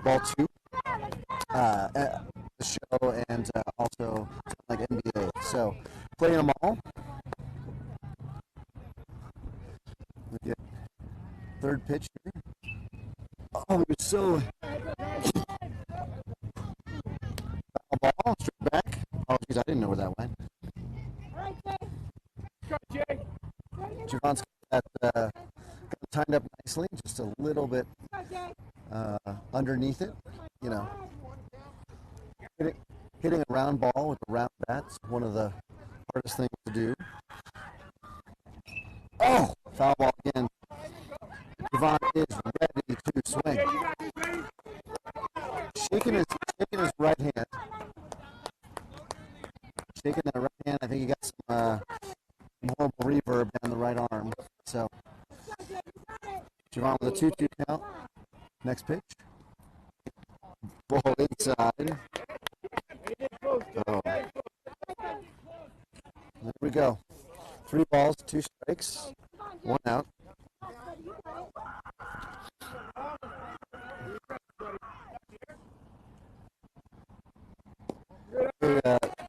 Ball 2, the show, and also like NBA. So playing them all. We get third pitch here. Oh, we were so ball straight back. Oh, geez, I didn't know where that went. Javon's got that timed up nicely, just a little bit underneath it. You know, hitting a round ball with a round bat's one of the hardest things to do. Oh, foul ball again. Javon is ready to swing. Shaking his right hand. Shaking that right hand. I think he got some horrible reverb down the right arm. So, Javon with a 2-2 count. Next pitch. Ball inside. Oh. There we go. 3 balls, 2 strikes, 1 out.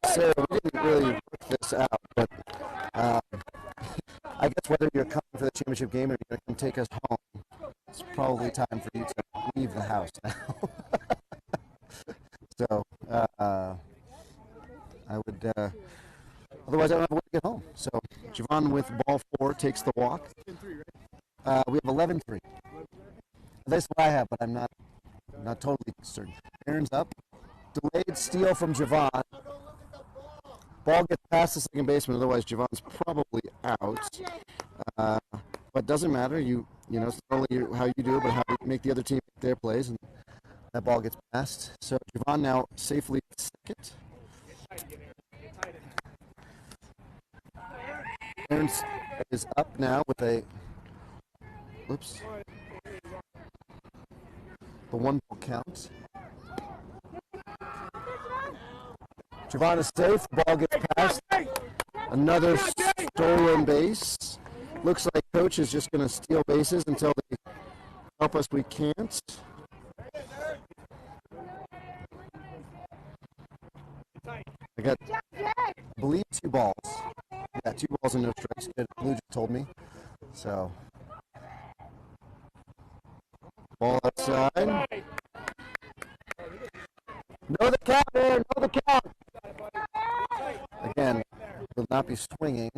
Sarah, we didn't really work this out, but I guess whether you're coming for the championship game or you're going to take us home, it's probably time for you to leave the house now. So, I would, otherwise I don't have a way to get home. So, Javon with ball 4 takes the walk. We have 11-3. That's what I have, but I'm not totally certain. Aaron's up. Delayed steal from Javon. Ball gets past the second baseman, otherwise Javon's probably out. But doesn't matter. You know, it's not only how you do it, but how you make the other team make their plays, and that ball gets passed. So Javon now safely at second. Aaron's is up now with a, oops, the 1 ball count. Javon is safe. The ball gets passed. Another stolen base. Looks like coach is just going to steal bases until they help us. We can't. I got, I believe, 2 balls. Yeah, 2 balls and no strikes. Good. Blue just told me. So, ball outside. Know the count, Aaron. Know the count. Again, will not be swinging.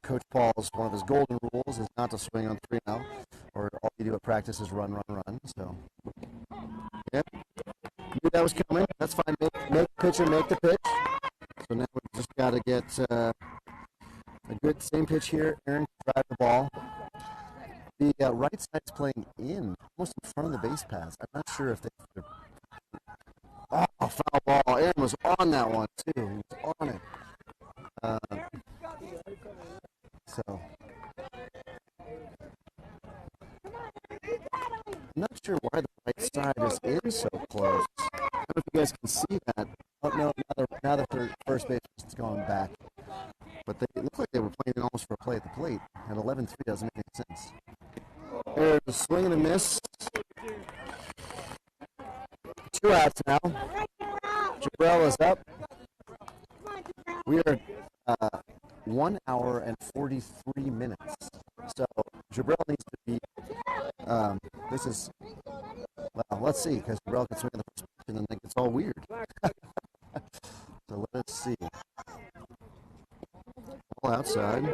Coach Paul's, one of his golden rules is not to swing on 3 now, or all you do at practice is run, run, run. So, yep. Knew that was coming. That's fine. Make the pitcher make the pitch. So now we just got to get a good same pitch here. Aaron can drive the ball. The right side is playing in, almost in front of the base paths. I'm not sure if they. Oh, foul ball. Aaron was on that one too. He was on it. So I'm not sure why the right side is in so close. I don't know if you guys can see that. Oh no, now the first base is going back. But it looked like they were playing almost for a play at the plate. And 11-3 doesn't make any sense. There's a swing and a miss. 2 outs now. Jabrell is up. We are 1 hour and 43 minutes. So Jabrell needs to be. This is. Well, let's see, because Jabrell can swing in the first pitch and then it gets all weird. So let's see. All outside.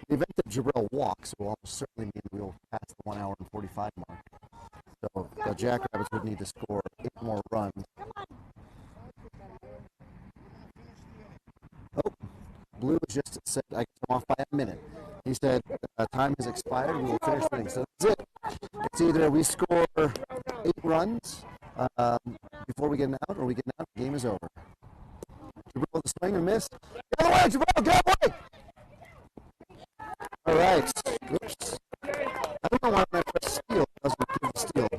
The event that Jabrell walks will almost certainly mean we will pass the 1 hour and 45 mark. So the Jackrabbits would need to score 8 more runs. Oh, Blue just said I can come off by a minute. He said time has expired. We will finish winning. So that's it. It's either we score 8 runs before we get an out, or we get an out. The game is over. Jabrell the swing and miss. Get away, Jabrell! Get away! All right. Oops. I don't know why when I press steal, it doesn't give the steal.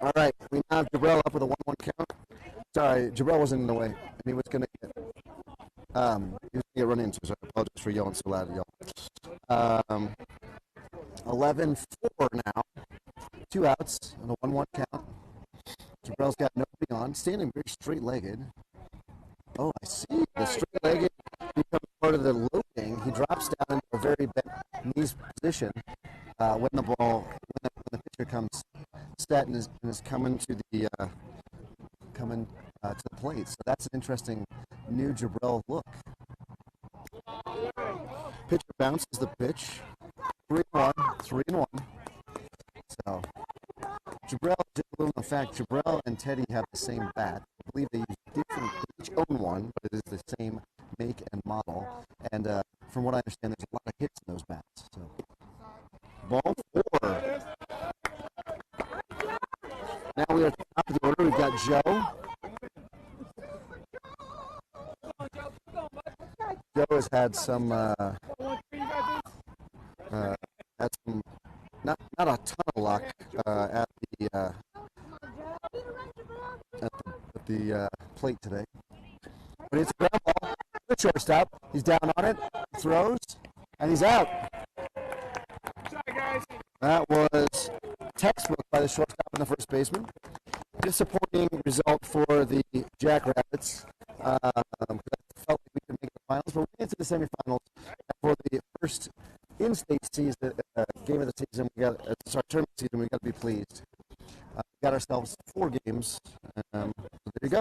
All right. We now have Jabrell up with a 1-1 count. Sorry, Jabrell wasn't in the way, and he was going to get run into, so I apologize for yelling so loud at y'all. 11-4 now. 2 outs and a 1-1 count. Jabrell's got nobody on, standing very straight-legged. Oh, I see. The straight-legged becomes part of the loading. He drops down into a very bent knees position when the pitcher comes set and is coming to the plate. So that's an interesting new Jabrell look. Pitcher bounces the pitch. 3-1, 3-1. So Jabrell, just a little known fact, Jabrell and Teddy have the same bat. I believe they use different, they each own one, but it is the same make and model. And from what I understand, there's a lot of hits in those bats. So ball 4. Now we are at the top of the order. We've got Joe. Joe has had some, not a ton of luck at the plate today. But it's a ground ball. The shortstop. He's down on it. Throws, and he's out. That was textbook by the shortstop and the first baseman. Disappointing result for the Jackrabbits. I felt like we could make the finals, but we get to the semifinals for the first in-state season, game of the season. Tournament season. We got to be pleased. We got ourselves 4 games. So there you go.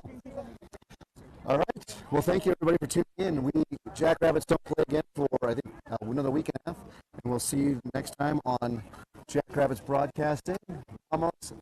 All right. Well, thank you everybody for tuning in. We Jackrabbits don't play again for I think another week and a half, and we'll see you next time on Jackrabbits Broadcasting. Vamos,